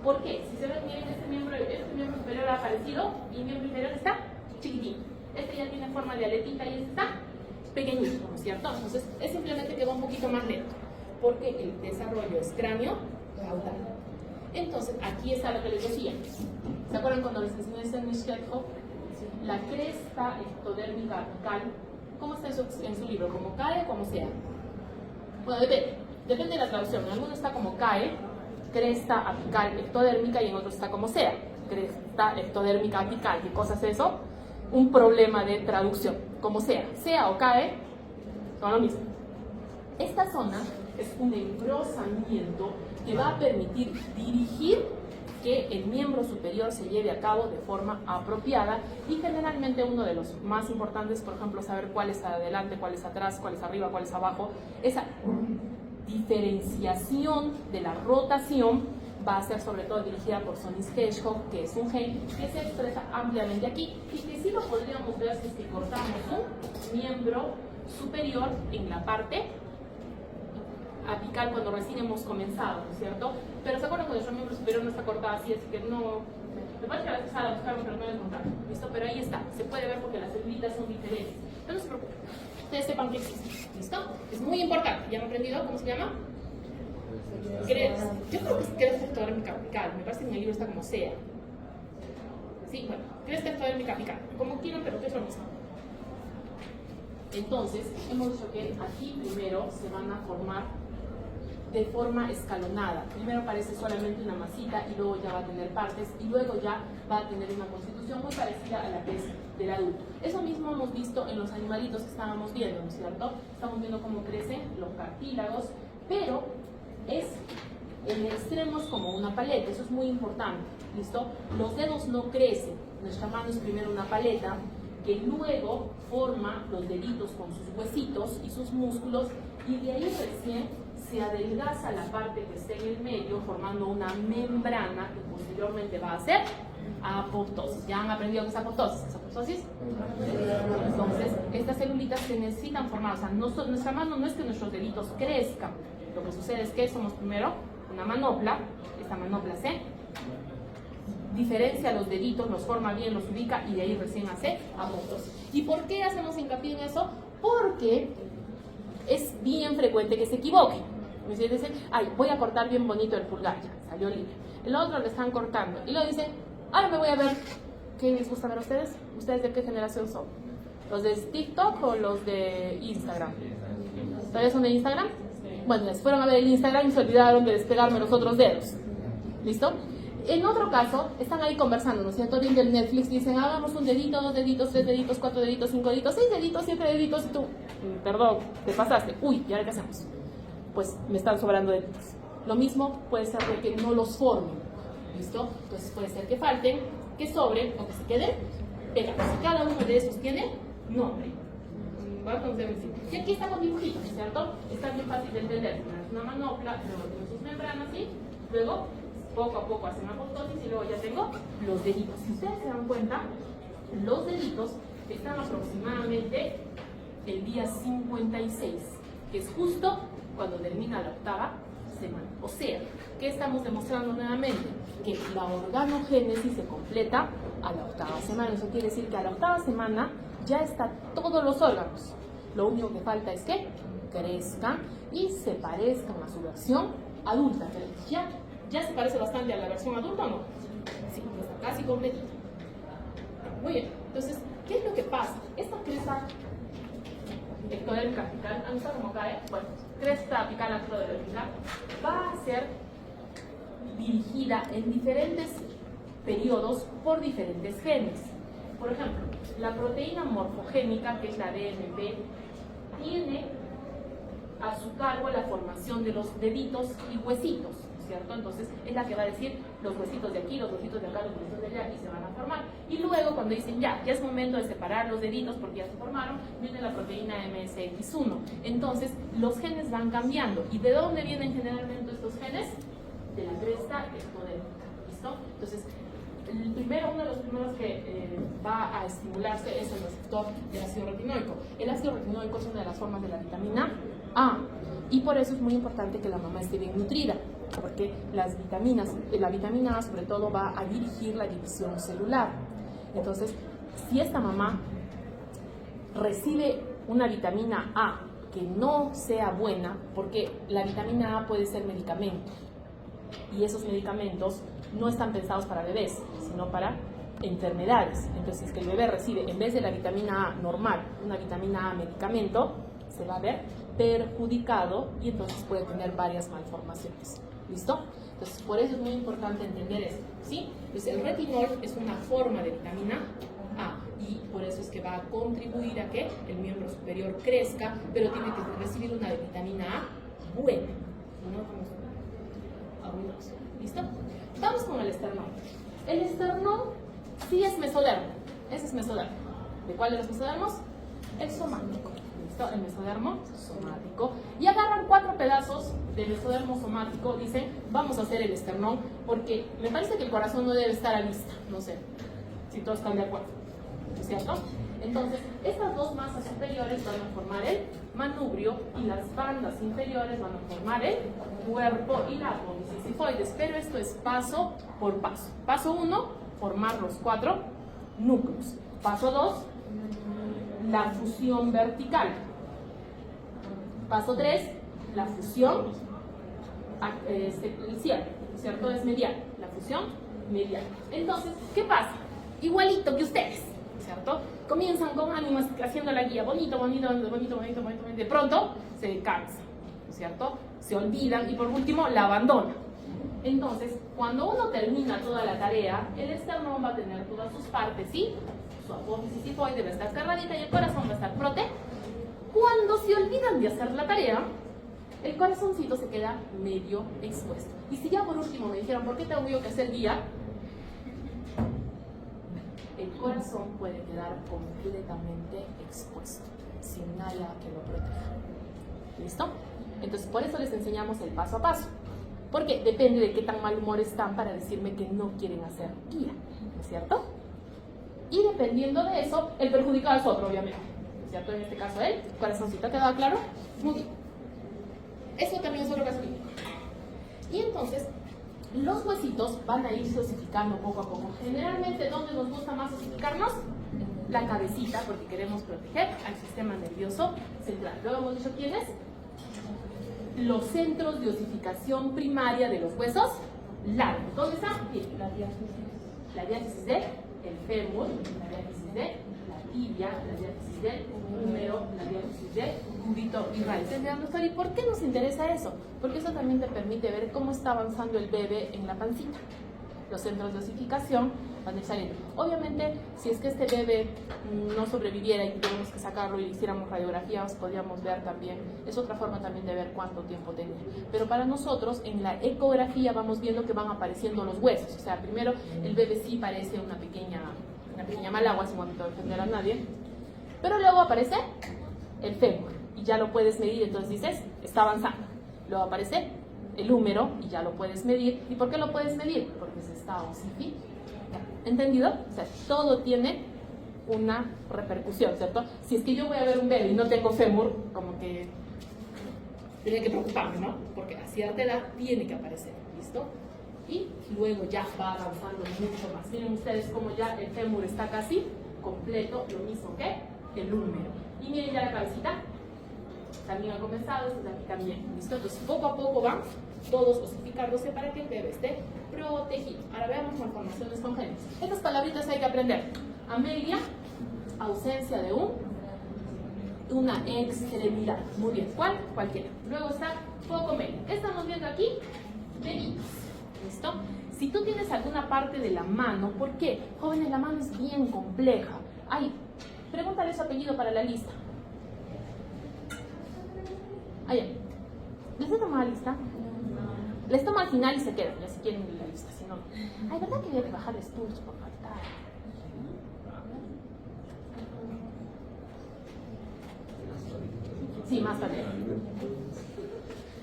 S1: ¿Por qué? Si se ven bien, este miembro superior ha aparecido y el miembro inferior está chiquitito. Este ya tiene forma de aletita y este está pequeñito, ¿no es cierto? Entonces, es simplemente que va un poquito más lento, porque el desarrollo es cráneo-caudal. Entonces, aquí está lo que les decía. ¿Se acuerdan cuando les enseñé en Schlethoff? La cresta ectodérmica apical, ¿cómo está en su libro? ¿Como cae o como sea? Bueno, depende de la traducción. En algunos está como cae, cresta apical ectodérmica, y en otros está como sea, cresta ectodérmica apical. ¿Qué cosa es eso? Un problema de traducción. Como sea o cae, son lo mismo. Esta zona es un engrosamiento que va a permitir dirigir que el miembro superior se lleve a cabo de forma apropiada, y generalmente uno de los más importantes, por ejemplo, saber cuál es adelante, cuál es atrás, cuál es arriba, cuál es abajo. Esa diferenciación de la rotación va a ser sobre todo dirigida por Sonis-Hedgehog, que es un gen que se expresa ampliamente aquí y que sí lo podríamos ver si es que cortamos un miembro superior en la parte apical cuando recién hemos comenzado, ¿no es cierto? Pero se acuerdan que nuestro miembro superior no está cortado así, así que no... Me parece que a veces la buscamos, pero no voy a contar. ¿Listo? Pero ahí está, se puede ver porque las celulitas son diferentes. Pero no se preocupen, ustedes sepan que existe. ¿Listo? Es muy importante. ¿Ya han aprendido cómo se llama? Yo creo que es cresta ectodérmica apical. Me parece que en el libro está como sea. Sí, bueno, cresta ectodérmica apical. Como quieran, pero que es lo mismo. Entonces, hemos dicho que aquí primero se van a formar de forma escalonada. Primero parece solamente una masita y luego ya va a tener partes y luego ya va a tener una constitución muy parecida a la que es del adulto. Eso mismo hemos visto en los animalitos que estábamos viendo, ¿no es cierto? Estamos viendo cómo crecen los cartílagos, pero es en extremos como una paleta. Eso es muy importante, ¿listo? Los dedos no crecen. Nuestra mano es primero una paleta que luego forma los deditos con sus huesitos y sus músculos, y de ahí recién se adelgaza la parte que está en el medio formando una membrana que posteriormente va a ser apoptosis. ¿Ya han aprendido qué es apoptosis? ¿Es apoptosis? Entonces, estas celulitas se necesitan formar. O sea, nuestra mano no es que nuestros deditos crezcan. Lo que sucede es que somos primero una manopla. Esta manopla se diferencia los deditos, los forma bien, los ubica y de ahí recién hace apoptosis. ¿Y por qué hacemos hincapié en eso? Porque es bien frecuente que se equivoquen. Es decir, ay, voy a cortar bien bonito el pulgar, ya, salió libre. El otro lo están cortando y luego dicen, ahora me voy a ver. ¿Qué les gusta ver a ustedes? ¿Ustedes de qué generación son? ¿Los de TikTok o los de Instagram? ¿Todavía son de Instagram? Bueno, les fueron a ver el Instagram y se olvidaron de despegarme los otros dedos. ¿Listo? En otro caso, están ahí conversando, ¿no es cierto? Viendo el Netflix, dicen, hagamos un dedito, 2 deditos, 3 deditos, 4 deditos, 5 deditos, 6 deditos, 7 deditos, y tú, perdón, te pasaste. Uy, ¿y ahora qué hacemos? Pues me están sobrando deditos. Lo mismo puede ser de que no los formen, ¿listo? Entonces puede ser que falten, que sobren o que se queden pegados. Cada uno de esos tiene nombre. Y aquí estamos dibujitos, ¿no es cierto? Está bien fácil de entender. Es una manopla, luego tiene sus membranas y luego poco a poco hacen apoptosis y luego ya tengo los deditos. Si ustedes se dan cuenta, los deditos están aproximadamente el día 56, que es justo cuando termina la 8ª semana. O sea, ¿qué estamos demostrando nuevamente? Que la organogénesis se completa a la 8ª semana. Eso quiere decir que a la 8ª semana ya están todos los órganos. Lo único que falta es que crezcan y se parezcan a su versión adulta. ¿Ya se parece bastante a la versión adulta o no? Sí, está casi completita. Muy bien, entonces, ¿qué es lo que pasa? Esta cresta ectodérmica apical, ¿han visto cómo cae? Bueno, cresta apical ectodérmica va a ser dirigida en diferentes periodos por diferentes genes. Por ejemplo, la proteína morfogénica, que es la DMP, tiene a su cargo la formación de los deditos y huesitos, ¿cierto? Entonces es la que va a decir los huesitos de aquí, los huesitos de acá, los huesitos de allá, y se van a formar. Y luego cuando dicen ya es momento de separar los deditos porque ya se formaron, viene la proteína MSX1. Entonces los genes van cambiando. ¿Y de dónde vienen generalmente estos genes? De la cresta ectodérmica, ¿listo? Entonces uno de los primeros que va a estimularse es el receptor del ácido retinoico. El ácido retinoico es una de las formas de la vitamina A, y por eso es muy importante que la mamá esté bien nutrida, porque las vitaminas, la vitamina A sobre todo va a dirigir la división celular. Entonces, si esta mamá recibe una vitamina A que no sea buena, porque la vitamina A puede ser medicamento, y esos medicamentos no están pensados para bebés, sino para enfermedades. Entonces, si es que el bebé recibe, en vez de la vitamina A normal, una vitamina A medicamento, se va a ver perjudicado y entonces puede tener varias malformaciones. ¿Listo? Entonces, por eso es muy importante entender esto, ¿sí? Entonces, el retinol es una forma de vitamina A y por eso es que va a contribuir a que el miembro superior crezca, pero tiene que recibir una vitamina A buena. ¿Listo? Vamos con el esternón. El esternón sí es mesodermo. Ese es mesodermo. ¿De cuál de los mesodermos? El somático. ¿Listo? El mesodermo somático. Y agarran 4 pedazos del mesodermo somático. Dicen, vamos a hacer el esternón porque me parece que el corazón no debe estar a vista. No sé si todos están de acuerdo. ¿Es cierto? Entonces, estas dos masas superiores van a formar el manubrio y las bandas inferiores van a formar el cuerpo y la apófisis cifoides. Pero esto es paso por paso. Paso 1, formar los 4 núcleos. Paso 2, la fusión vertical. Paso 3, la fusión ¿cierto? Es medial. La fusión medial. Entonces, ¿qué pasa? Igualito que ustedes, ¿cierto? Comienzan con ánimos haciendo la guía, bonito, de pronto se cansan, ¿cierto? Se olvidan y por último la abandonan. Entonces, cuando uno termina toda la tarea, el esternón va a tener todas sus partes, ¿sí? Su apófisis cifoide va a estar cerradita y el corazón va a estar prote. Cuando se olvidan de hacer la tarea, el corazoncito se queda medio expuesto. Y si ya por último me dijeron, ¿por qué tengo yo que hacer guía? El corazón puede quedar completamente expuesto, sin nada que lo proteja. ¿Listo? Entonces, por eso les enseñamos el paso a paso. Porque depende de qué tan mal humor están para decirme que no quieren hacer guía, ¿no es cierto? Y dependiendo de eso, el perjudicado es otro, obviamente. ¿No es cierto? En este caso, el corazoncito. ¿Ha quedado claro? Muy bien. Eso también es otro caso clínico. Y entonces, los huesitos van a irse osificando poco a poco. Generalmente, ¿dónde nos gusta más osificarnos? La cabecita, porque queremos proteger al sistema nervioso central. Luego hemos dicho quiénes. Los centros de osificación primaria de los huesos largos. ¿Dónde están? Bien, la diáfisis del fémur, la diáfisis de la tibia, la diáfisis del húmero, la diáfisis del cúbito y raíz. ¿Y por qué nos interesa eso? Porque eso también te permite ver cómo está avanzando el bebé en la pancita. Los centros de osificación van a ir saliendo. Obviamente, si es que este bebé no sobreviviera y tuviéramos que sacarlo y hiciéramos radiografías, podríamos ver también, es otra forma también de ver cuánto tiempo tenía. Pero para nosotros, en la ecografía vamos viendo que van apareciendo los huesos. O sea, primero el bebé sí parece una pequeña malagua, sin momento de defender a nadie. Pero luego aparece el fémur y ya lo puedes medir, entonces dices, está avanzando. Luego aparece el húmero y ya lo puedes medir. ¿Y por qué lo puedes medir? Porque se está osificando. ¿Entendido? O sea, todo tiene una repercusión, ¿cierto? Si es que yo voy a ver un bebé y no tengo fémur, como que tiene que preocuparme, ¿no? Porque a cierta edad tiene que aparecer, ¿listo? Y luego ya va avanzando mucho más. Miren ustedes cómo ya el fémur está casi completo, lo mismo que el húmero. Y miren ya la cabecita, también ha comenzado, esto de aquí también, ¿listo? Entonces poco a poco van todos osificándose para que el bebé esté protegido. Ahora veamos malformaciones congénitas. Estas palabritas hay que aprender. Amelia, ausencia de una extremidad. Muy bien, ¿cuál? Cualquiera. Luego está focomelia. ¿Qué estamos viendo aquí? Deditos. ¿Listo? Si tú tienes alguna parte de la mano, ¿por qué? Jóvenes, la mano es bien compleja. Ay, pregúntale su apellido para la lista. Allá. ¿Les he tomado la lista? Les tomo al final y se quedan, ya si quieren ir la lista, si no. Ay, ¿verdad que voy a rebajarles puntos por faltar? Sí, más tarde.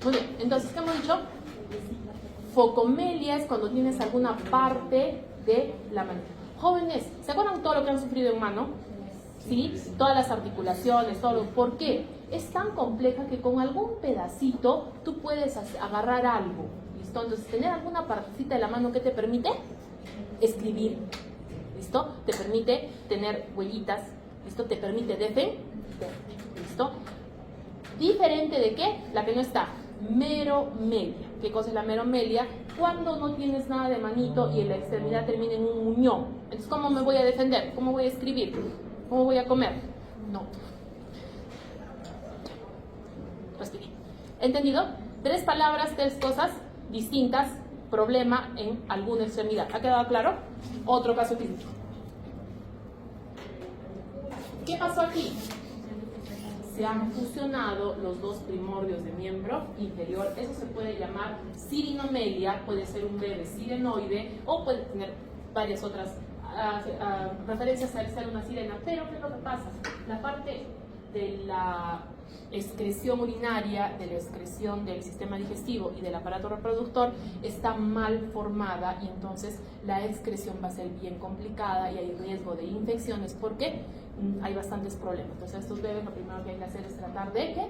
S1: Muy bien, entonces, ¿qué hemos dicho? Focomelia es cuando tienes alguna parte de la mano. Jóvenes, ¿se acuerdan todo lo que han sufrido en mano? ¿Sí? Todas las articulaciones, todo. ¿Por qué? Es tan compleja que con algún pedacito tú puedes agarrar algo. ¿Listo? Entonces, tener alguna partecita de la mano que te permite escribir. ¿Listo? Te permite tener huellitas. ¿Listo? Te permite defender. ¿Listo? ¿Diferente de qué? La que no está. Meromelia. ¿Qué cosa es la meromelia? Cuando no tienes nada de manito y en la extremidad termina en un muñón. Entonces, ¿cómo me voy a defender? ¿Cómo voy a escribir? ¿Cómo voy a comer? No. Respiré. ¿Entendido? 3 palabras, 3 cosas distintas, problema en alguna extremidad. ¿Ha quedado claro? Otro caso clínico. ¿Qué pasó aquí? Se han fusionado los 2 primordios de miembro inferior. Eso se puede llamar sirinomelia, puede ser un bebé sirenoide o puede tener varias otras referencias al ser una sirena. Pero ¿qué es lo que pasa? La parte de la excreción urinaria, de la excreción del sistema digestivo y del aparato reproductor está mal formada y entonces la excreción va a ser bien complicada y hay riesgo de infecciones porque hay bastantes problemas. Entonces estos bebés lo primero que hay que hacer es tratar de que,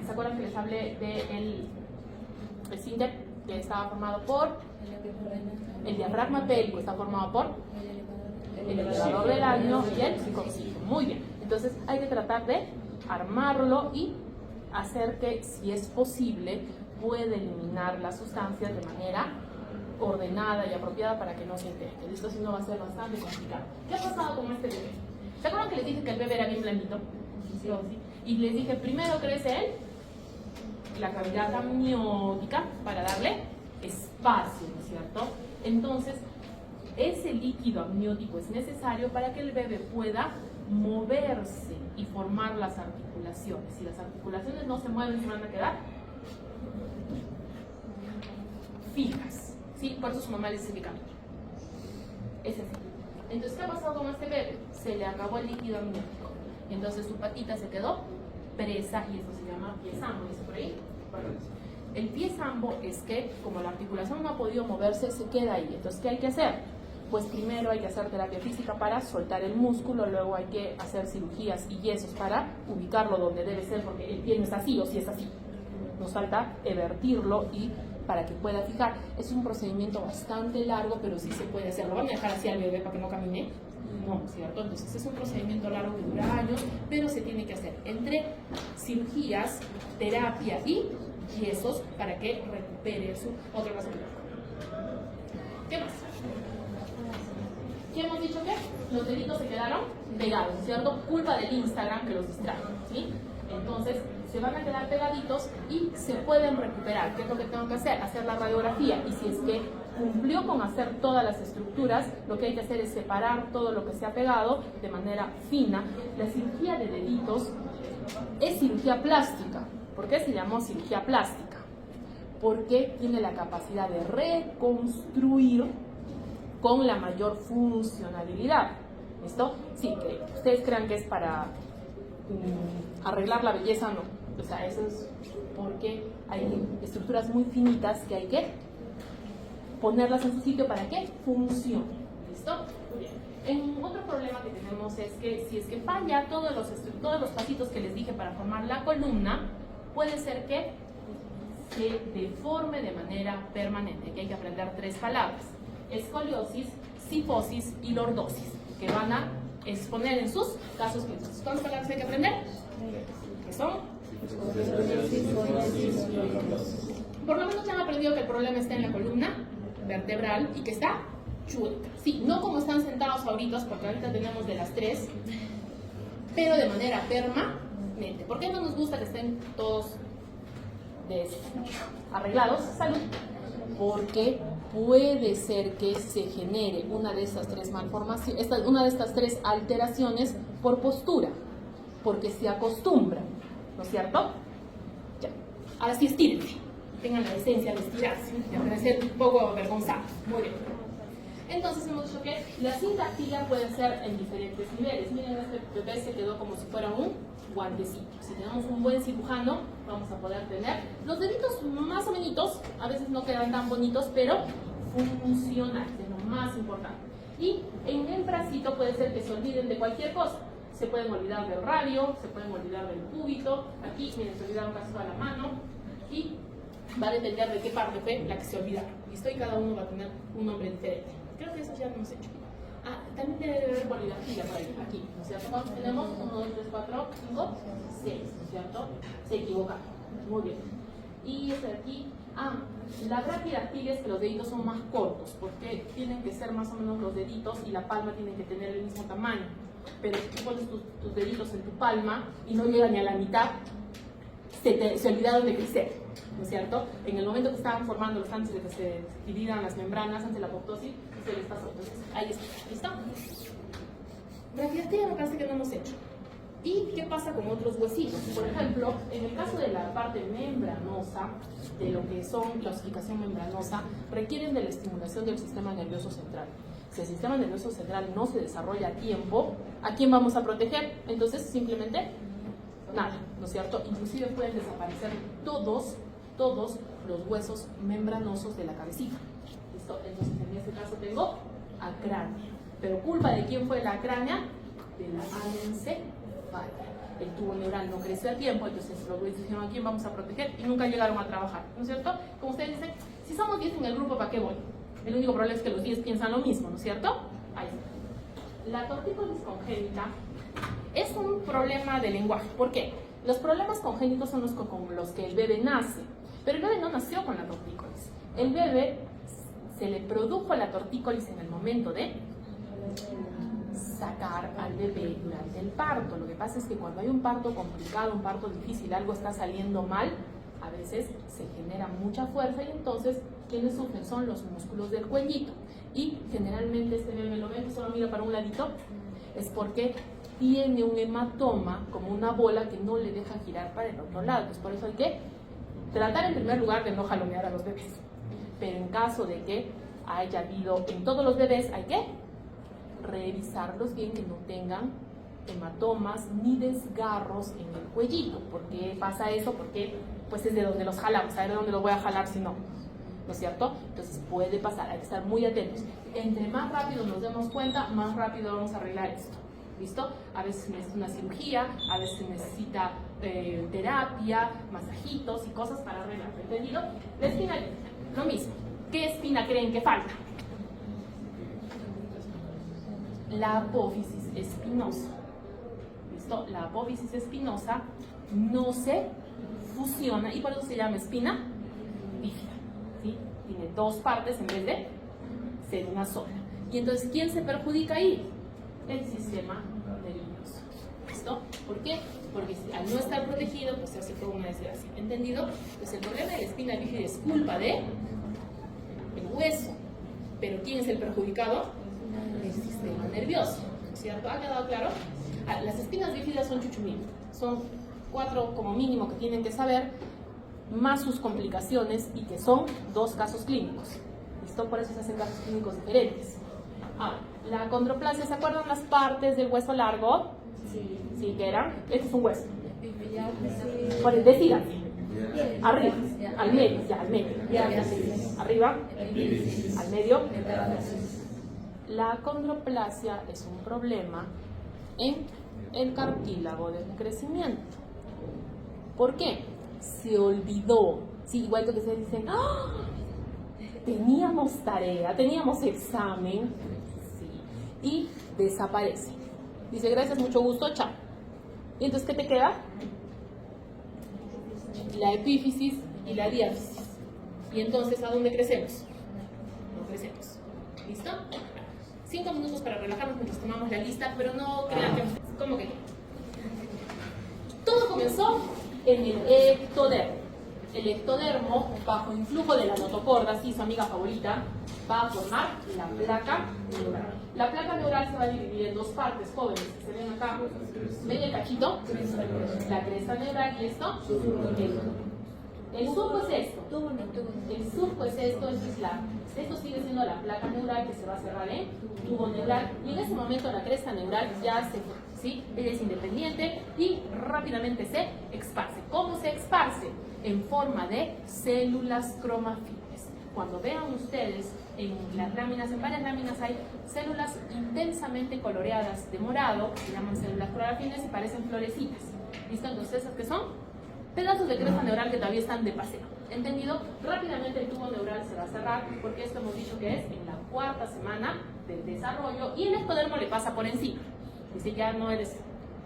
S1: ¿se acuerdan que les hablé del esfínter que estaba formado por el diafragma pélvico, está formado por el elevador del año y el coxígeno? Muy bien, entonces hay que tratar de armarlo y hacer que, si es posible, pueda eliminar las sustancias de manera ordenada y apropiada para que no se infecte. Esto si no va a ser bastante complicado. ¿Qué ha pasado con este bebé? ¿Se acuerdan que les dije que el bebé era bien blandito? ¿Sí o sí? Y les dije, primero crece la cavidad amniótica para darle espacio, ¿no es cierto? Entonces, ese líquido amniótico es necesario para que el bebé pueda moverse y formar las articulaciones. Si las articulaciones no se mueven, se van a quedar fijas. ¿Sí? Por eso su mamá le dice que camine. Es así. Entonces, ¿qué ha pasado con este bebé? Se le acabó el líquido amniótico. Y entonces su patita se quedó presa y esto se llama pie sambo. ¿Dice por ahí? Bueno, el pie sambo es que, como la articulación no ha podido moverse, se queda ahí. Entonces, ¿qué hay que hacer? Pues primero hay que hacer terapia física para soltar el músculo, luego hay que hacer cirugías y yesos para ubicarlo donde debe ser, porque el pie no es así o si es así. Nos falta evertirlo y para que pueda fijar. Es un procedimiento bastante largo, pero sí se puede hacer. ¿Lo van a dejar así al bebé para que no camine? No, ¿cierto? Entonces es un procedimiento largo que dura años, pero se tiene que hacer entre cirugías, terapia y yesos para que recupere su otro caso. ¿Qué más? ¿Qué hemos dicho que? Los deditos se quedaron pegados, ¿cierto? Culpa del Instagram que los distrajo, ¿sí? Entonces, se van a quedar pegaditos y se pueden recuperar. ¿Qué es lo que tengo que hacer? Hacer la radiografía. Y si es que cumplió con hacer todas las estructuras, lo que hay que hacer es separar todo lo que se ha pegado de manera fina. La cirugía de deditos es cirugía plástica. ¿Por qué se llamó cirugía plástica? Porque tiene la capacidad de reconstruir con la mayor funcionalidad. ¿Listo? Sí, que ustedes crean que es para arreglar la belleza, no. O sea, eso es porque hay estructuras muy finitas que hay que ponerlas en su sitio para que funcione. ¿Listo? Muy bien. Otro problema que tenemos es que si es que falla todos los pasitos que les dije para formar la columna, puede ser que se deforme de manera permanente, que hay que aprender 3 palabras: escoliosis, cifosis y lordosis, que van a exponer en sus casos clínicos. ¿Cuántas palabras hay que aprender? ¿Qué son? Por lo menos ya han aprendido que el problema está en la columna vertebral y que está chueca. Sí, no como están sentados ahorita, porque ahorita tenemos de las 3, pero de manera permanente. ¿Por qué no nos gusta que estén todos arreglados? Salud. Porque puede ser que se genere una de estas 3 malformaciones, una de estas 3 alteraciones por postura, porque se acostumbran, ¿no es cierto? Ya. Ahora sí, estírense. tengan la decencia de estirarse, de parecer un poco avergonzados. Muy bien. Entonces hemos dicho que la cinta actilia puede ser en diferentes niveles. Miren, este bebé se quedó como si fuera un guantecito. Si tenemos un buen cirujano, vamos a poder tener los deditos más o menos, a veces no quedan tan bonitos, pero funcionales, es lo más importante. Y en el bracito puede ser que se olviden de cualquier cosa. Se pueden olvidar del radio, se pueden olvidar del cúbito. Aquí, miren, se olvidaron casi toda la mano. Y va a depender de qué parte fue la que se olvidaron. ¿Listo? Y cada uno va a tener un nombre diferente. Creo que eso ya lo hemos hecho. Ah, también debe haber poligrafía por ahí, aquí, ¿no es cierto? ¿Cuántos tenemos? 1, 2, 3, 4, 5, 6, ¿no es cierto? Se equivocaron. Muy bien. Y este de aquí, la brachidactilia es que los deditos son más cortos, porque tienen que ser más o menos los deditos y la palma tienen que tener el mismo tamaño. Pero si tú pones tus deditos en tu palma y no llegan ni a la mitad, se olvidaron de crecer, ¿no es cierto? En el momento que estaban formándolos, antes de que se dividan las membranas, antes de la apoptosis, se les pasó. Entonces, ahí está. ¿Listo? Brachidactilia me parece que no hemos hecho. ¿Y qué pasa con otros huesitos? Por ejemplo, en el caso de la parte membranosa, de lo que son clasificación membranosa, requieren de la estimulación del sistema nervioso central. Si el sistema nervioso central no se desarrolla a tiempo, ¿a quién vamos a proteger? Entonces, simplemente, nada, ¿no es cierto? Inclusive pueden desaparecer todos los huesos membranosos de la cabecita. ¿Listo? Entonces, en este caso tengo acrania. ¿Pero culpa de quién fue la acrania? De la anencefalia. El tubo neural no creció a tiempo, entonces los huesos dijeron, ¿a quién vamos a proteger? Y nunca llegaron a trabajar, ¿no es cierto? Como ustedes dicen, si somos 10 en el grupo, ¿para qué voy? El único problema es que los 10 piensan lo mismo, ¿no es cierto? Ahí está. La tortícolis congénita es un problema de lenguaje. ¿Por qué? Los problemas congénitos son los con los que el bebé nace, pero el bebé no nació con la tortícolis. El bebé se le produjo la tortícolis en el momento de sacar al bebé durante el parto. Lo que pasa es que cuando hay un parto complicado, un parto difícil, algo está saliendo mal, a veces se genera mucha fuerza y entonces quienes sufren son los músculos del cuellito. Y generalmente este bebé, lo ven que solo mira para un ladito, es porque tiene un hematoma, como una bola que no le deja girar para el otro lado. Entonces, por eso hay que tratar en primer lugar de no jalonear a los bebés. Pero en caso de que haya habido, en todos los bebés hay que revisarlos bien, que no tengan hematomas ni desgarros en el cuellito. ¿Por qué pasa eso? Porque pues es de donde los jalamos, a ver de dónde los voy a jalar si no, ¿no es cierto? Entonces puede pasar, hay que estar muy atentos. Entre más rápido nos demos cuenta, más rápido vamos a arreglar esto. ¿Listo? A veces necesita una cirugía, a veces necesita terapia, masajitos y cosas para arreglar. ¿Entendido? La espina, lo mismo. ¿Qué espina creen que falta? La apófisis espinosa. ¿Listo? La apófisis espinosa no se fusiona y por eso se llama espina bífida. ¿Sí? Tiene dos partes en vez de ser una sola. Y entonces, ¿quién se perjudica ahí? El sistema nervioso. ¿Listo? ¿Por qué? Porque al no estar protegido, pues se hace toda una desgracia. ¿Entendido? Pues el problema de la espina bífida es culpa de el hueso. Pero ¿quién es el perjudicado? El sistema nervioso. ¿Cierto? ¿Ha quedado claro? Las espinas bífidas son chuchumil. Son 4 como mínimo que tienen que saber, más sus complicaciones y que son 2 casos clínicos. ¿Listo? Por eso se hacen casos clínicos diferentes. Ahora, la condroplasia, ¿se acuerdan las partes del hueso largo? Sí. ¿Sí que eran? Este es un hueso. Por el decida. Arriba, al medio, ya, al medio. Arriba, al medio. La condroplasia es un problema en el cartílago del crecimiento. ¿Por qué? Se olvidó. Sí, igual que ustedes dicen, ¡ah! Teníamos tarea, teníamos examen, sí, y desaparece. Dice, gracias, mucho gusto, chao. ¿Y entonces qué te queda? La epífisis y la diáfisis. ¿Y entonces a dónde crecemos? No crecemos. ¿Listo? 5 minutos para relajarnos mientras tomamos la lista, pero no crean que... ¿Cómo que no? Todo comenzó en el ectodermo. El ectodermo, bajo influjo de la notocorda, sí, su amiga favorita, va a formar la placa neural. La placa neural se va a dividir en 2 partes, jóvenes, que se ven acá, ven el cachito, la cresta neural y esto, El surco es esto. El surco es esto. Esto sigue siendo la placa neural que se va a cerrar en tubo neural. Y en ese momento la cresta neural ya se fue, ¿sí? Ella es independiente y rápidamente se esparce. ¿Cómo se esparce? En forma de células cromafines. Cuando vean ustedes en las láminas, en varias láminas hay células intensamente coloreadas de morado, que se llaman células cromafines y parecen florecitas. ¿Listo? Entonces, ¿esas qué son? Pedazos de cresta neural que todavía están de paseo. ¿Entendido? Rápidamente el tubo neural se va a cerrar porque esto hemos dicho que es en la 4ª semana del desarrollo y el ectodermo le pasa por encima. Dice, ya no eres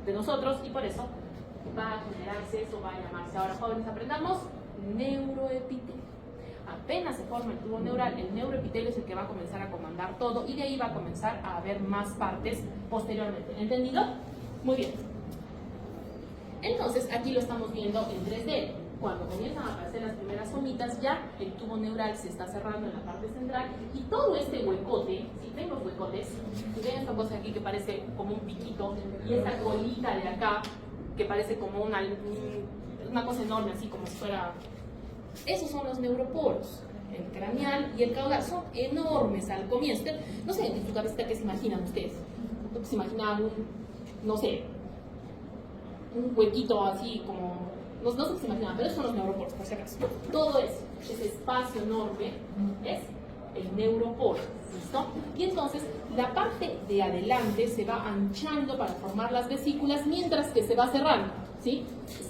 S1: de nosotros y por eso va a generarse eso, va a llamarse. Ahora, jóvenes, aprendamos neuroepitelio. Apenas se forma el tubo neural, el neuroepitelio es el que va a comenzar a comandar todo y de ahí va a comenzar a haber más partes posteriormente. ¿Entendido? Muy bien. Entonces, aquí lo estamos viendo en 3D. Cuando comienzan a aparecer las primeras somitas, ya el tubo neural se está cerrando en la parte central y todo este huecote, si ven los huecotes, si ven esta cosa aquí que parece como un piquito y esta colita de acá que parece como una cosa enorme, así como si fuera... Esos son los neuroporos. El craneal y el caudal son enormes al comienzo. No sé, en su cabeza, ¿qué se imaginan ustedes? ¿Se imaginan no sé, un huequito así como, no sé qué se imaginan, pero esos son los neuroporos, por si acaso. Todo eso, ese espacio enorme es el neuroporo, ¿listo? Y entonces la parte de adelante se va anchando para formar las vesículas mientras que se va cerrando, ¿sí?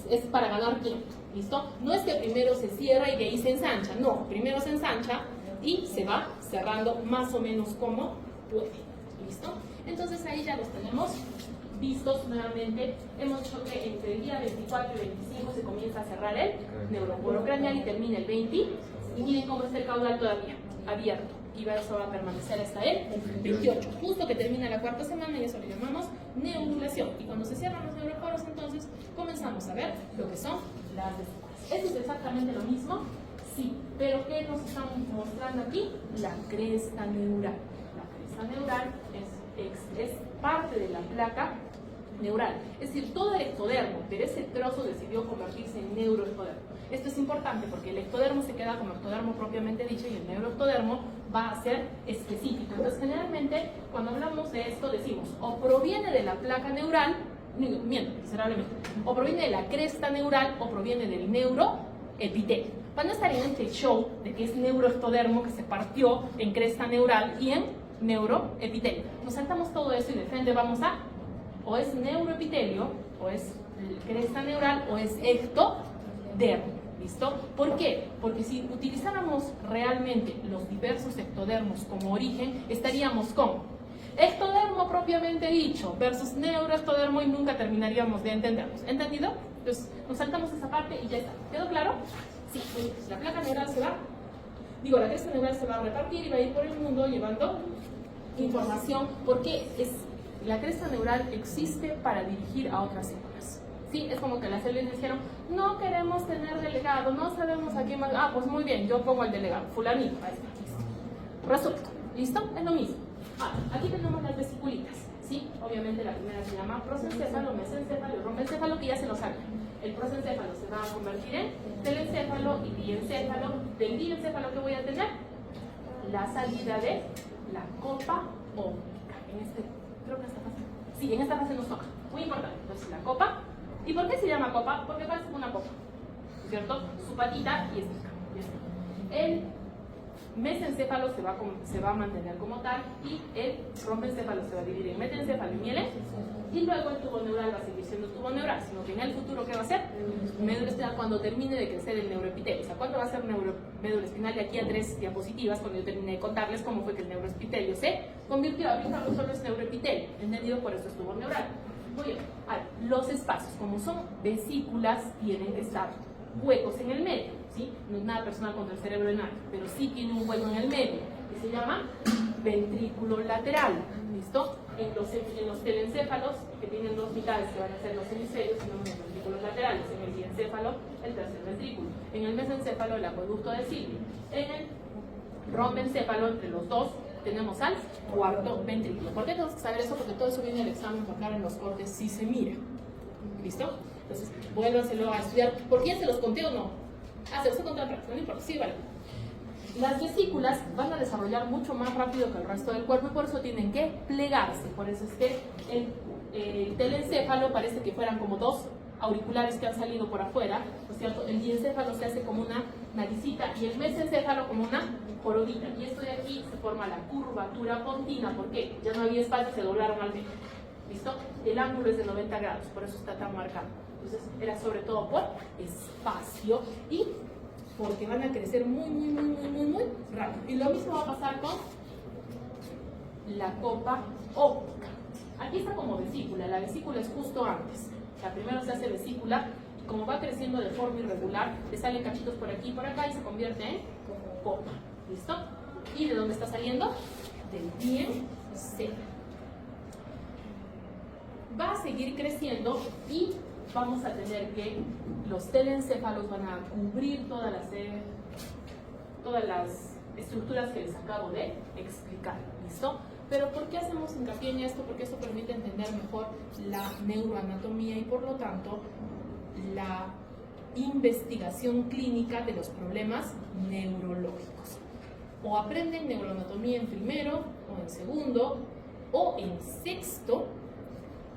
S1: Es para ganar tiempo, ¿listo? No es que primero se cierra y de ahí se ensancha, no, primero se ensancha y se va cerrando más o menos como puede, ¿listo? Entonces ahí ya los tenemos vistos nuevamente. Hemos dicho que entre el día 24 y 25 se comienza a cerrar el neuroporo craneal y termina el 20. Y miren cómo está el caudal todavía abierto. Y eso va a permanecer hasta el 28, justo que termina la 4ª semana y eso le llamamos neurulación. Y cuando se cierran los neuroporos, entonces comenzamos a ver lo que son las vesículas. ¿Esto es exactamente lo mismo? Sí, pero ¿qué nos están mostrando aquí? La cresta neural. La cresta neural es parte de la placa neural, es decir, todo el ectodermo, pero ese trozo decidió convertirse en neuroectodermo. Esto es importante porque el ectodermo se queda como ectodermo propiamente dicho y el neuroectodermo va a ser específico. Entonces, generalmente, cuando hablamos de esto, decimos o proviene de la placa neural, miento, miserablemente, o proviene de la cresta neural o proviene del neuroepitelio. Van a estar en este show de que es neuroectodermo que se partió en cresta neural y en neuroepitelio. Nos saltamos todo eso y de frente vamos a o es neuroepitelio, o es cresta neural, o es ectodermo. ¿Listo? ¿Por qué? Porque si utilizáramos realmente los diversos ectodermos como origen, estaríamos con ectodermo propiamente dicho versus neuroectodermo y nunca terminaríamos de entendernos. ¿Entendido? Entonces, nos saltamos esa parte y ya está. ¿Quedó claro? Sí. La placa neural se va, la cresta neural se va a repartir y va a ir por el mundo llevando información, porque la cresta neural existe para dirigir a otras células. ¿Sí? Es como que las células dijeron, no queremos tener delegado, no sabemos a quién más. Ah, pues muy bien, yo pongo el delegado, fulanito, ahí está, listo. Resuelto, ¿listo? Es lo mismo. Aquí tenemos las vesiculitas, ¿sí? Obviamente la primera se llama prosencéfalo, mesencéfalo y rombencéfalo, que ya se lo saben. El prosencéfalo se va a convertir en telencéfalo y diencéfalo. Del diencéfalo, ¿qué voy a tener? La salida de la copa óptica. Creo que en esta fase. Sí, en esta fase nos toca. Muy importante. Entonces, la copa. ¿Y por qué se llama copa? Porque parece una copa, ¿cierto? Su patita y esta. El mesencéfalo se va a mantener como tal y el rombencéfalo se va a dividir en metencéfalo y mieles. Y luego el tubo neural va a seguir siendo tubo neural, sino que en el futuro, ¿qué va a ser? Médula espinal cuando termine de crecer el neuroepitelio. O sea, ¿cuánto va a ser médula espinal? De aquí a 3 diapositivas, cuando yo termine de contarles cómo fue que el neuroepitelio se convirtió. Ahorita no solo es neuroepitelio, ¿entendido? Por eso es tubo neural. Muy bien. Los espacios, como son vesículas, tienen que estar huecos en el medio, ¿sí? No es nada personal contra el cerebro de nadie, pero sí tiene un hueco en el medio, que se llama ventrículo lateral, ¿listo? En los telencéfalos, que tienen 2 mitades, que van a ser los hemisferios, tenemos los ventrículos laterales. En el diencéfalo, el tercer ventrículo. En el mesencéfalo, el acueducto de Silvi. En el rombencéfalo, entre los dos, tenemos al cuarto ventrículo. ¿Por qué tenemos que saber eso? Porque todo eso viene en el examen, por acá en los cortes, si se mira. ¿Listo? Entonces, vuélvanselo a estudiar. ¿Por quién se los conté o no? Se usa contra atrás, no importa, sí, vale. Las vesículas van a desarrollar mucho más rápido que el resto del cuerpo y por eso tienen que plegarse. Por eso es que el telencéfalo parece que fueran como dos auriculares que han salido por afuera, ¿no es cierto? El diencéfalo se hace como una naricita y el mesencéfalo como una jorobita. Y esto de aquí se forma la curvatura pontina. ¿Por qué? Ya no había espacio, se doblaron al medio. ¿Listo? El ángulo es de 90 grados, por eso está tan marcado. Entonces era sobre todo por espacio y porque van a crecer muy rápido. Y lo mismo va a pasar con la copa óptica. Aquí está como vesícula, la vesícula es justo antes. O sea, primero se hace vesícula y como va creciendo de forma irregular, le salen cachitos por aquí y por acá y se convierte en copa. ¿Listo? ¿Y de dónde está saliendo? Del diencéfalo. Va a seguir creciendo y vamos a tener que los telencéfalos van a cubrir todas las estructuras que les acabo de explicar. ¿Listo? Pero ¿por qué hacemos hincapié en esto? Porque esto permite entender mejor la neuroanatomía y por lo tanto la investigación clínica de los problemas neurológicos. O aprenden neuroanatomía en primero, o en segundo, o en sexto,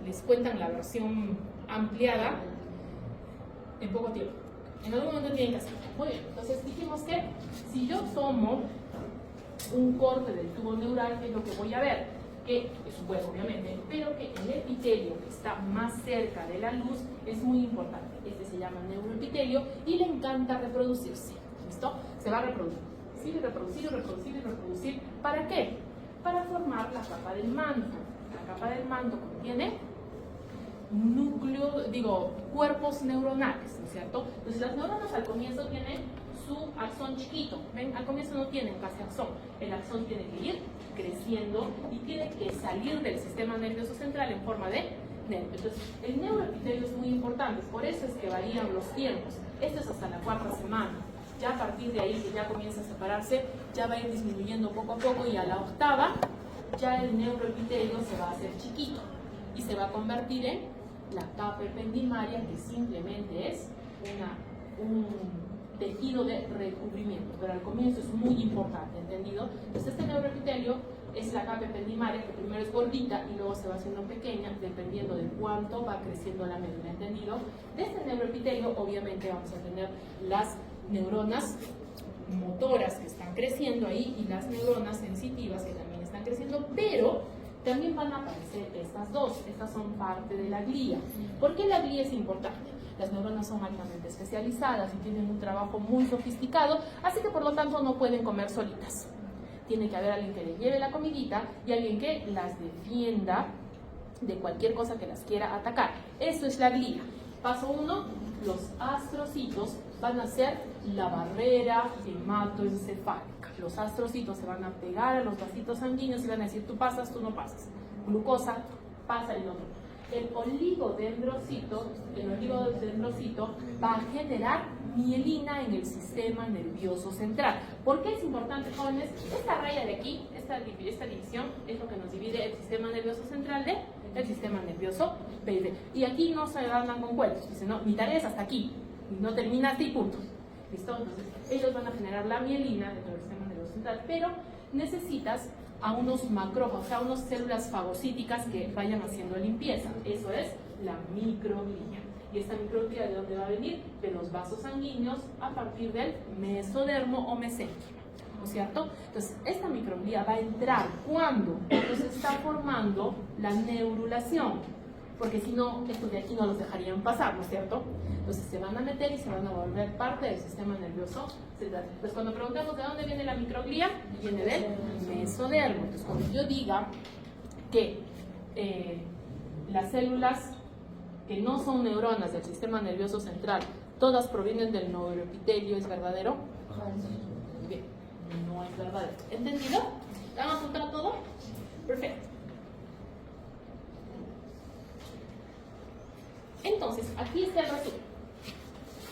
S1: les cuentan la versión ampliada en poco tiempo. En algún momento tienen que hacerlo. Muy bien, entonces dijimos que si yo tomo un corte del tubo neural, ¿qué es lo que voy a ver? Que es un huevo, obviamente, pero que el epitelio que está más cerca de la luz es muy importante. Este se llama neuroepitelio y le encanta reproducirse. ¿Listo? Se va a reproducir. Sí, reproducir. ¿Para qué? Para formar la capa del manto. La capa del manto contiene cuerpos neuronales, ¿no es cierto? Entonces las neuronas al comienzo tienen su axón chiquito, ¿ven? Al comienzo no tienen casi axón, el axón tiene que ir creciendo y tiene que salir del sistema nervioso central en forma de nervio. Entonces el neuroepitelio es muy importante, por eso es que varían los tiempos. Esto es hasta la 4ª semana. Ya a partir de ahí que ya comienza a separarse, ya va a ir disminuyendo poco a poco y a la 8ª ya el neuroepitelio se va a hacer chiquito y se va a convertir en la capa ependimaria, que simplemente es un tejido de recubrimiento, pero al comienzo es muy importante, ¿entendido? Entonces este neuroepitelio es la capa ependimaria que primero es gordita y luego se va haciendo pequeña dependiendo de cuánto va creciendo la médula, ¿entendido? De este neuroepitelio obviamente vamos a tener las neuronas motoras que están creciendo ahí y las neuronas sensitivas que también están creciendo, pero también van a aparecer estas dos. Estas son parte de la glía. ¿Por qué la glía es importante? Las neuronas son altamente especializadas y tienen un trabajo muy sofisticado, así que por lo tanto no pueden comer solitas. Tiene que haber alguien que les lleve la comidita y alguien que las defienda de cualquier cosa que las quiera atacar. Eso es la glía. Paso 1, los astrocitos van a ser la barrera hematoencefálica. Los astrocitos se van a pegar a los vasitos sanguíneos y van a decir, tú pasas, tú no pasas. Glucosa, pasa el otro. El oligodendrocito va a generar mielina en el sistema nervioso central. ¿Por qué es importante, jóvenes? Esta raya de aquí, esta división, es lo que nos divide el sistema nervioso central del sistema nervioso periférico. Y aquí no se andan con cuentos. Dicen, no, mi tarea es hasta aquí. Y no termina hasta ahí, punto. ¿Listo? Entonces, ellos van a generar la mielina dentro del sistema nervioso central, pero necesitas a unos macrófagos, a unas células fagocíticas que vayan haciendo limpieza. Eso es la microglía. ¿Y esta microglía de dónde va a venir? De los vasos sanguíneos a partir del mesodermo o mesénquimo, ¿no es cierto? Entonces, esta microglía va a entrar cuando se está formando la neurulación, porque si no, estos de aquí no los dejarían pasar, ¿no es cierto? Entonces se van a meter y se van a volver parte del sistema nervioso central. Entonces cuando preguntamos de dónde viene la microglía, viene del mesodermo. Entonces cuando yo diga que las células que no son neuronas del sistema nervioso central, todas provienen del neuroepitelio, ¿es verdadero? Bien, no es verdadero. ¿Entendido? ¿Han apuntado todo? Perfecto. Entonces, aquí está el resumen.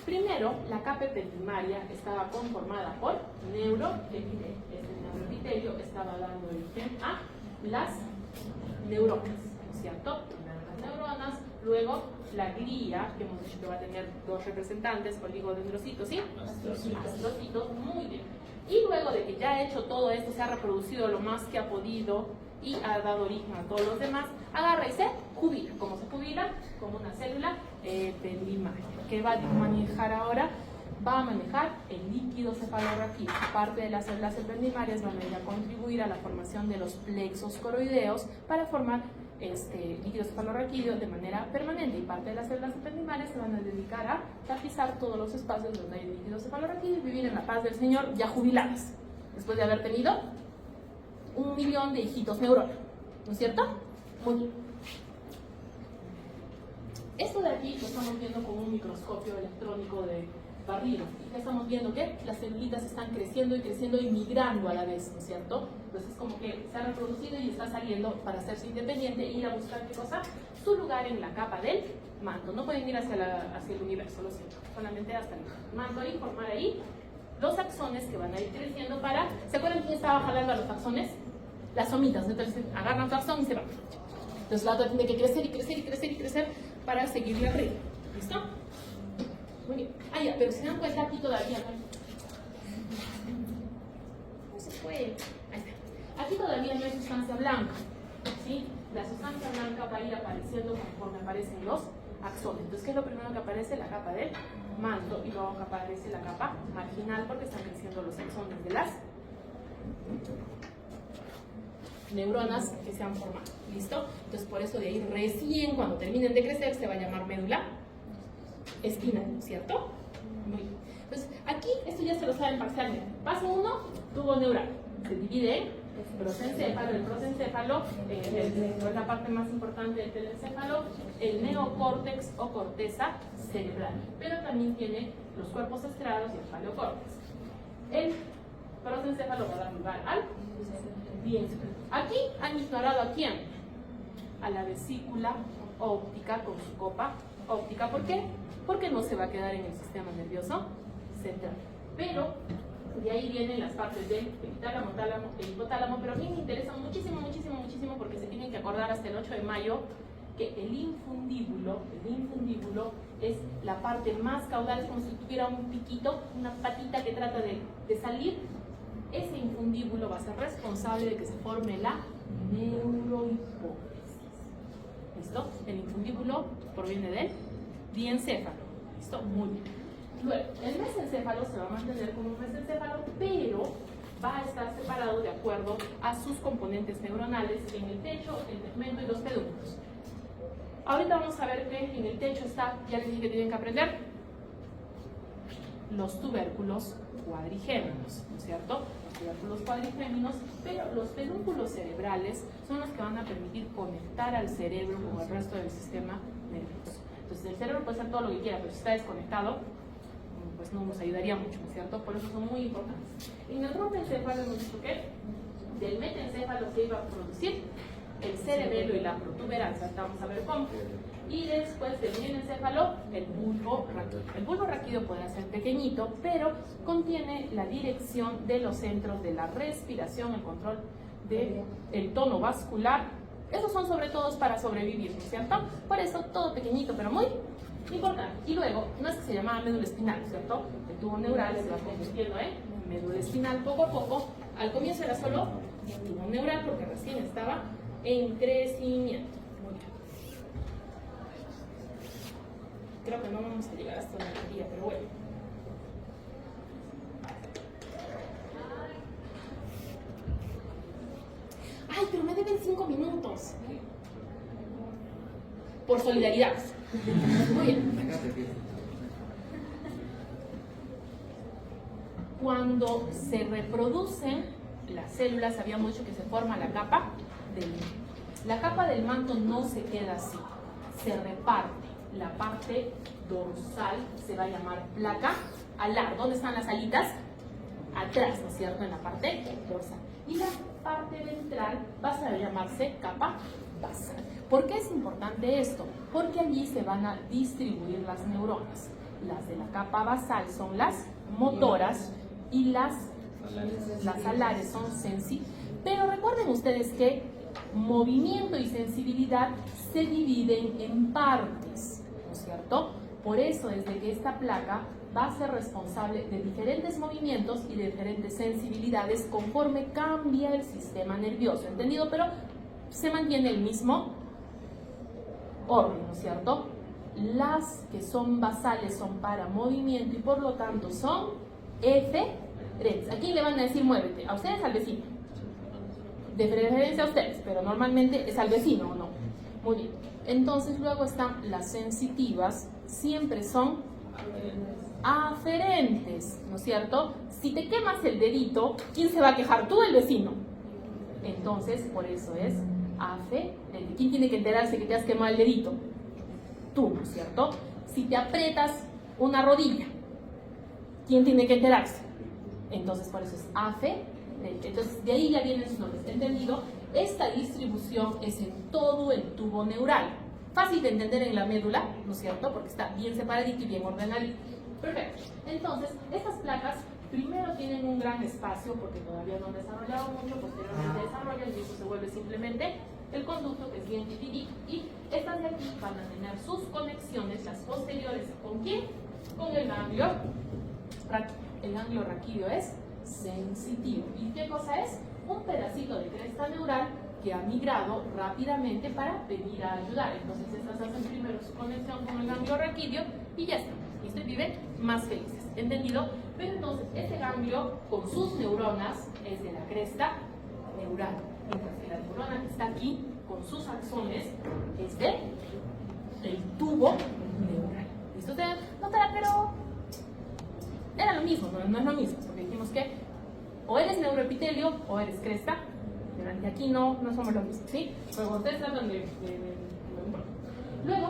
S1: Primero, la capa ependimaria estaba conformada por neuroepitelio. Este neuroepitelio estaba dando origen a las neuronas, ¿no es cierto? Primero las neuronas, Luego, la glía, que hemos dicho que va a tener dos representantes, oligodendrocitos, ¿sí? Astrocitos, muy bien. Y luego de que ya ha hecho todo esto, se ha reproducido lo más que ha podido y ha dado origen a todos los demás, agarra y se jubila. ¿Cómo se jubila? Como una célula ependimaria. ¿Qué va a manejar ahora? Va a manejar el líquido cefalorraquídeo. Parte de las células ependimarias van a ir a contribuir a la formación de los plexos coroideos para formar líquido cefalorraquídeo de manera permanente, y parte de las células ependimarias se van a dedicar a tapizar todos los espacios donde hay líquido cefalorraquídeo y vivir en la paz del Señor ya jubiladas, después de haber tenido 1 millón de hijitos neuronas, ¿no es cierto? Muy bien. Esto de aquí lo estamos viendo con un microscopio electrónico de barrido. Y ya estamos viendo que las celulitas están creciendo y creciendo y migrando a la vez, ¿no es cierto? Entonces es como que se ha reproducido y está saliendo para hacerse independiente e ir a buscar, ¿qué cosa? Su lugar en la capa del manto. No pueden ir hacia el universo, lo siento, solamente hasta el manto y formar ahí los axones que van a ir creciendo para... ¿Se acuerdan quién estaba jalando a los axones? Las somitas. Entonces agarran su axón y se van. Entonces la otra tiene que crecer y crecer y crecer y crecer para seguirle arriba. ¿Listo? Muy bien. Ah, ya, pero se dan cuenta aquí todavía no se fue. Ahí está. Aquí todavía no hay sustancia blanca. ¿Sí? La sustancia blanca va a ir apareciendo conforme aparecen los axones. Entonces, ¿qué es lo primero que aparece? La capa del manto, y luego que aparece la capa marginal porque están creciendo los axones de las neuronas que se han formado. ¿Listo? Entonces, por eso de ahí recién cuando terminen de crecer se va a llamar médula espinal, ¿cierto? Muy bien. Entonces, aquí esto ya se lo saben parcialmente. Paso 1, tubo neural. Se divide en prosencéfalo, el prosencéfalo, es la parte más importante del telencéfalo, el neocórtex o corteza cerebral, pero también tiene los cuerpos estriados y el paleocórtex. El prosencéfalo va a dar lugar al diencéfalo. Aquí han ignorado a quién, a la vesícula óptica con su copa óptica. ¿Por qué? Porque no se va a quedar en el sistema nervioso central. Pero de ahí vienen las partes del epitálamo, tálamo e hipotálamo, pero a mí me interesa muchísimo, muchísimo, muchísimo porque se tienen que acordar hasta el 8 de mayo que el infundíbulo es la parte más caudal, es como si tuviera un piquito, una patita que trata de salir. Ese infundíbulo va a ser responsable de que se forme la neurohipófisis. ¿Listo? El infundíbulo proviene del diencéfalo. ¿Listo? Muy bien. Luego, el mesencéfalo se va a mantener como un mesencéfalo, pero va a estar separado de acuerdo a sus componentes neuronales en el techo, el tegmento y los pedúnculos. Ahorita vamos a ver que en el techo está, ya les dije que tienen que aprender, los tubérculos cuadrigéminos, ¿no es cierto? Los tubérculos cuadrigéminos, pero los pedúnculos cerebrales son los que van a permitir conectar al cerebro con el resto del sistema nervioso. Entonces el cerebro puede hacer todo lo que quiera, pero si está desconectado, pues no nos ayudaría mucho, ¿no es cierto? Por eso son muy importantes. En el rotencéfalo hemos dicho que del metencéfalo se iba a producir el cerebelo y la protuberancia, vamos a ver cómo. Y después del mielencéfalo, el bulbo raquídeo. El bulbo raquídeo puede ser pequeñito, pero contiene la dirección de los centros de la respiración, el control del tono vascular. Esos son sobre todo para sobrevivir, ¿no es cierto? Por eso todo pequeñito, pero muy importante. Y luego, no es que se llamaba médula espinal, ¿cierto? El tubo neural se va convirtiendo en médula espinal poco a poco. Al comienzo era solo tubo neural porque recién estaba en crecimiento. Muy bien. Creo que no vamos a llegar hasta la teoría, pero bueno. Ay, pero me deben 5 minutos. Por solidaridad. Muy bien. Cuando se reproducen las células, habíamos dicho que se forma la capa del manto. La capa del manto no se queda así, se reparte. La parte dorsal se va a llamar placa alar. ¿Dónde están las alitas? Atrás, ¿no es cierto? En la parte dorsal. Y la parte ventral va a llamarse capa basal. ¿Por qué es importante esto? Porque allí se van a distribuir las neuronas. Las de la capa basal son las motoras y las alares son sensitivas. Pero recuerden ustedes que movimiento y sensibilidad se dividen en partes, ¿no es cierto? Por eso es de que esta placa va a ser responsable de diferentes movimientos y de diferentes sensibilidades conforme cambia el sistema nervioso, ¿entendido? Pero se mantiene el mismo orden, ¿no es cierto? Las que son basales son para movimiento y por lo tanto son eferentes. Aquí le van a decir muévete, a ustedes al vecino. De preferencia a ustedes, pero normalmente es al vecino, ¿o no? Muy bien. Entonces luego están las sensitivas, siempre son aferentes, ¿no es cierto? Si te quemas el dedito, ¿quién se va a quejar? ¿Tú o el vecino? Entonces, por eso es aferente. ¿Quién tiene que enterarse que te has quemado el dedito? Tú, ¿no es cierto? Si te aprietas una rodilla, ¿quién tiene que enterarse? Entonces, por eso es aferente. Entonces, de ahí ya vienen sus nombres. ¿Entendido? Esta distribución es en todo el tubo neural. Fácil de entender en la médula, ¿no es cierto? Porque está bien separadito y bien ordenadito. Perfecto. Entonces, estas placas primero tienen un gran espacio porque todavía no han desarrollado mucho, posteriormente desarrollan y eso se vuelve simplemente el conducto, que es bien chiquitito. Y estas de aquí van a tener sus conexiones, las posteriores, ¿con quién? Con el ganglio raquídeo. El ganglio raquídeo es sensitivo. ¿Y qué cosa es? Un pedacito de cresta neural que ha migrado rápidamente para venir a ayudar. Entonces estas hacen primero su conexión con el ganglio raquídeo y ya está. ¿Listo? Y viven más felices. ¿Entendido? Pero entonces este ganglio con sus neuronas es de la cresta neural. Mientras que la neurona que está aquí con sus axones es del tubo neural. ¿Listo? No, pero era lo mismo, no es lo mismo, porque dijimos que o eres neuroepitelio o eres cresta. Y aquí no somos lo mismo, ¿sí? Luego ustedes tratan de luego,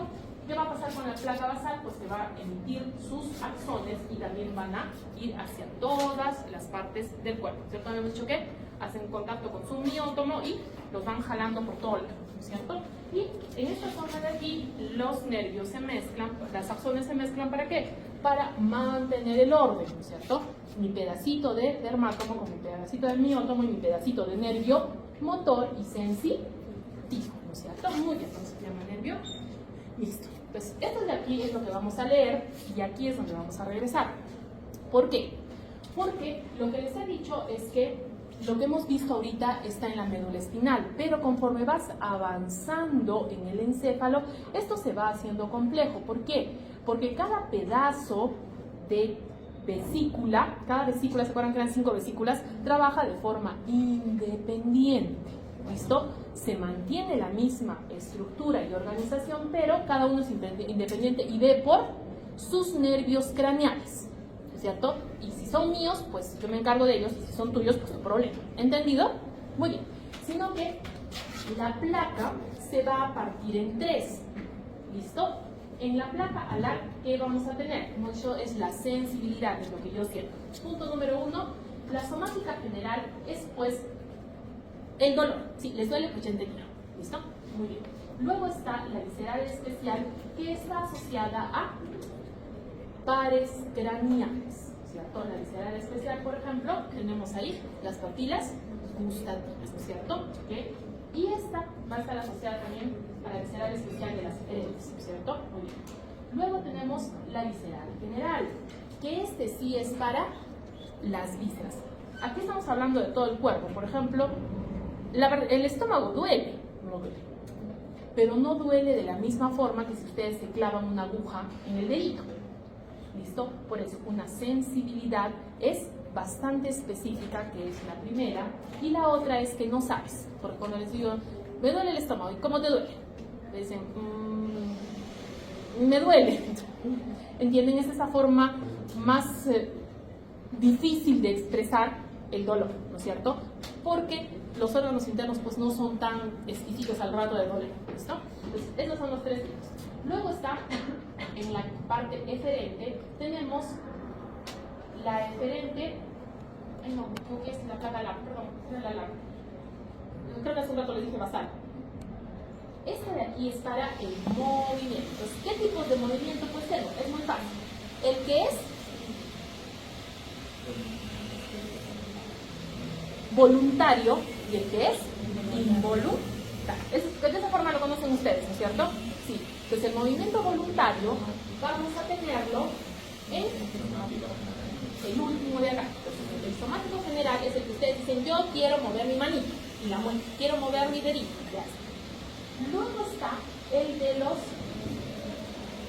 S1: ¿qué va a pasar con la placa basal? Pues que va a emitir sus axones y también van a ir hacia todas las partes del cuerpo, ¿cierto? Habíamos dicho que hacen contacto con su miótomo y los van jalando por todo el cuerpo, ¿cierto? Y en esta zona de aquí los nervios se mezclan, las axones se mezclan ¿para qué? Para mantener el orden, ¿cierto? Mi pedacito de dermátomo con mi pedacito de miótomo y mi pedacito de nervio motor y sensitivo, ¿no es cierto? Muy bien, entonces se llama nervio. Listo. Pues esto de aquí es lo que vamos a leer y aquí es donde vamos a regresar. ¿Por qué? Porque lo que les he dicho es que lo que hemos visto ahorita está en la médula espinal, pero conforme vas avanzando en el encéfalo, esto se va haciendo complejo. ¿Por qué? Porque cada pedazo de vesícula, cada vesícula, ¿se acuerdan que eran 5 vesículas? Trabaja de forma independiente, ¿listo? Se mantiene la misma estructura y organización, pero cada uno es independiente y ve por sus nervios craneales, ¿cierto? Y si son míos, pues yo me encargo de ellos, y si son tuyos, pues no problema. ¿Entendido? Muy bien. Sino que la placa se va a partir en 3, ¿listo? En la placa alar, ¿qué vamos a tener? Mucho es la sensibilidad, es lo que yo siento. Punto número 1, la somática general es pues el dolor. Si les duele, pues ya entendieron. ¿Listo? Muy bien. Luego está la visceral especial, que está asociada a pares craneales, ¿cierto? La visceral especial, por ejemplo, tenemos ahí las papilas gustativas, ¿no es cierto? ¿Okay? Y esta va a estar asociada también a la visceral especial de las herencias, ¿cierto? Muy bien. Luego tenemos la visceral general, que este sí es para las vísceras. Aquí estamos hablando de todo el cuerpo. Por ejemplo, el estómago duele, no duele, pero no duele de la misma forma que si ustedes se clavan una aguja en el dedito. ¿Listo? Por eso una sensibilidad es bastante específica, que es la primera, y la otra es que no sabes. Porque cuando les digo, me duele el estómago, ¿y cómo te duele? Le dicen, me duele. ¿Entienden? Es esa forma más difícil de expresar el dolor, ¿no es cierto? Porque los órganos internos pues no son tan exquisitos al rato de doler, ¿listo? Entonces, esos son los 3 tipos. Luego está, en la parte eferente, tenemos la eferente, no, creo que es la placa alar, perdón, es la alar. Creo que hace un rato les dije basal. Esta de aquí es para el movimiento. Entonces, ¿qué tipos de movimiento pues tengo? Es muy fácil. El que es voluntario y el que es involuntario. De esa forma lo conocen ustedes, ¿no es cierto? Sí. Entonces el movimiento voluntario vamos a tenerlo en el último de acá. Entonces el somático general es el que ustedes dicen, yo quiero mover mi manito y la muevo, quiero mover mi dedito. Luego está el de los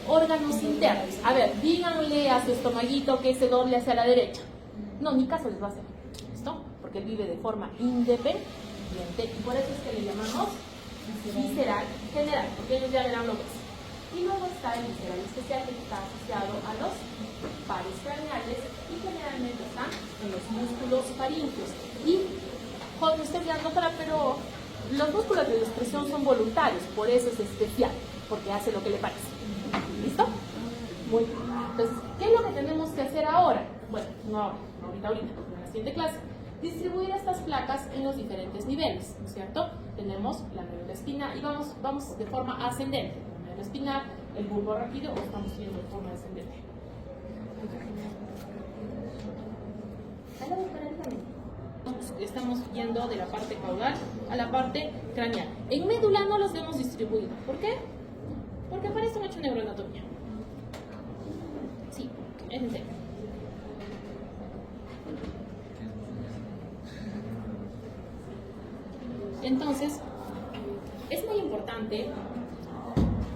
S1: órganos internos. A ver, díganle a su estomaguito que se doble hacia la derecha. No, ni caso les va a hacer. ¿Listo? Porque él vive de forma independiente y por eso es que le llamamos visceral general, porque ellos ya verán lo que es. Y luego está el visceral especial, que está asociado a los pares craneales y generalmente están en los músculos faríngeos. Y, joder, me estoy quedando para, pero los músculos de expresión son voluntarios, por eso es especial, porque hace lo que le parece. ¿Listo? Muy bien. Entonces, ¿qué es lo que tenemos que hacer ahora? Bueno, no ahora, no ahorita, en la siguiente clase. Distribuir estas placas en los diferentes niveles, ¿no es cierto? Tenemos la médula espinal y vamos de forma ascendente. La médula espinal, el bulbo rápido, o estamos viendo de forma ascendente. Estamos yendo de la parte caudal a la parte craneal. En médula no los hemos distribuido. ¿Por qué? Porque aparece mucho neuroanatomía. Sí, es en serio. Entonces, es muy importante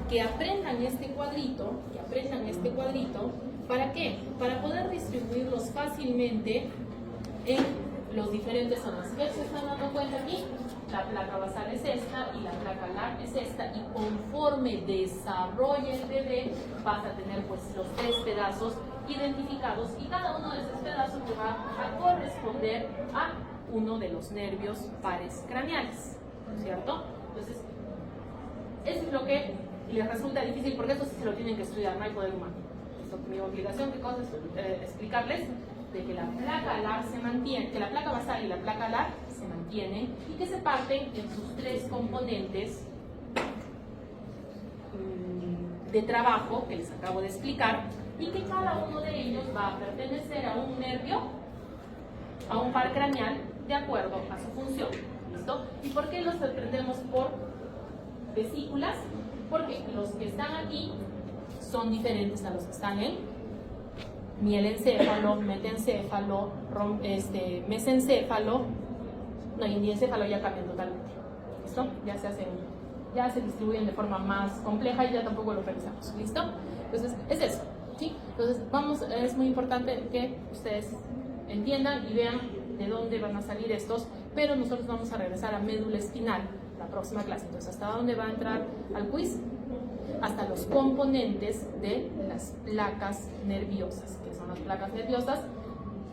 S1: que aprendan este cuadrito, ¿para qué? Para poder distribuirlos fácilmente en los diferentes zonas. ¿Qué se están dando cuenta aquí? La placa basal es esta y la placa alar es esta, y conforme desarrolle el bebé vas a tener pues los 3 pedazos identificados y cada uno de esos pedazos te va a corresponder a uno de los nervios pares craneales, ¿no es cierto? Entonces, eso es lo que les resulta difícil porque eso sí se lo tienen que estudiar, no hay poder humano. Mi obligación, ¿qué cosa es? Explicarles de que la placa alar se mantiene, que la placa basal y la placa alar se mantienen y que se parten en sus 3 componentes de trabajo que les acabo de explicar y que cada uno de ellos va a pertenecer a un nervio, a un par craneal de acuerdo a su función. ¿Listo? ¿Y por qué los aprendemos por vesículas? Porque los que están aquí son diferentes a los que están en mielencéfalo, metencéfalo, mesencéfalo, no, y en diencéfalo ya cambian totalmente. ¿Listo? Ya se distribuyen de forma más compleja y ya tampoco lo revisamos. ¿Listo? Entonces, es eso. ¿Sí? Entonces, es muy importante que ustedes entiendan y vean de dónde van a salir estos, pero nosotros vamos a regresar a médula espinal la próxima clase. Entonces, ¿hasta dónde va a entrar al quiz? Hasta los componentes de las placas nerviosas, que son las placas nerviosas,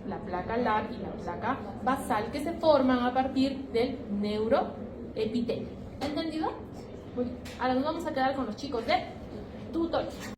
S1: la placa alar y la placa basal, que se forman a partir del neuroepitelio. ¿Entendido? Muy bien. Ahora nos vamos a quedar con los chicos de tutoría.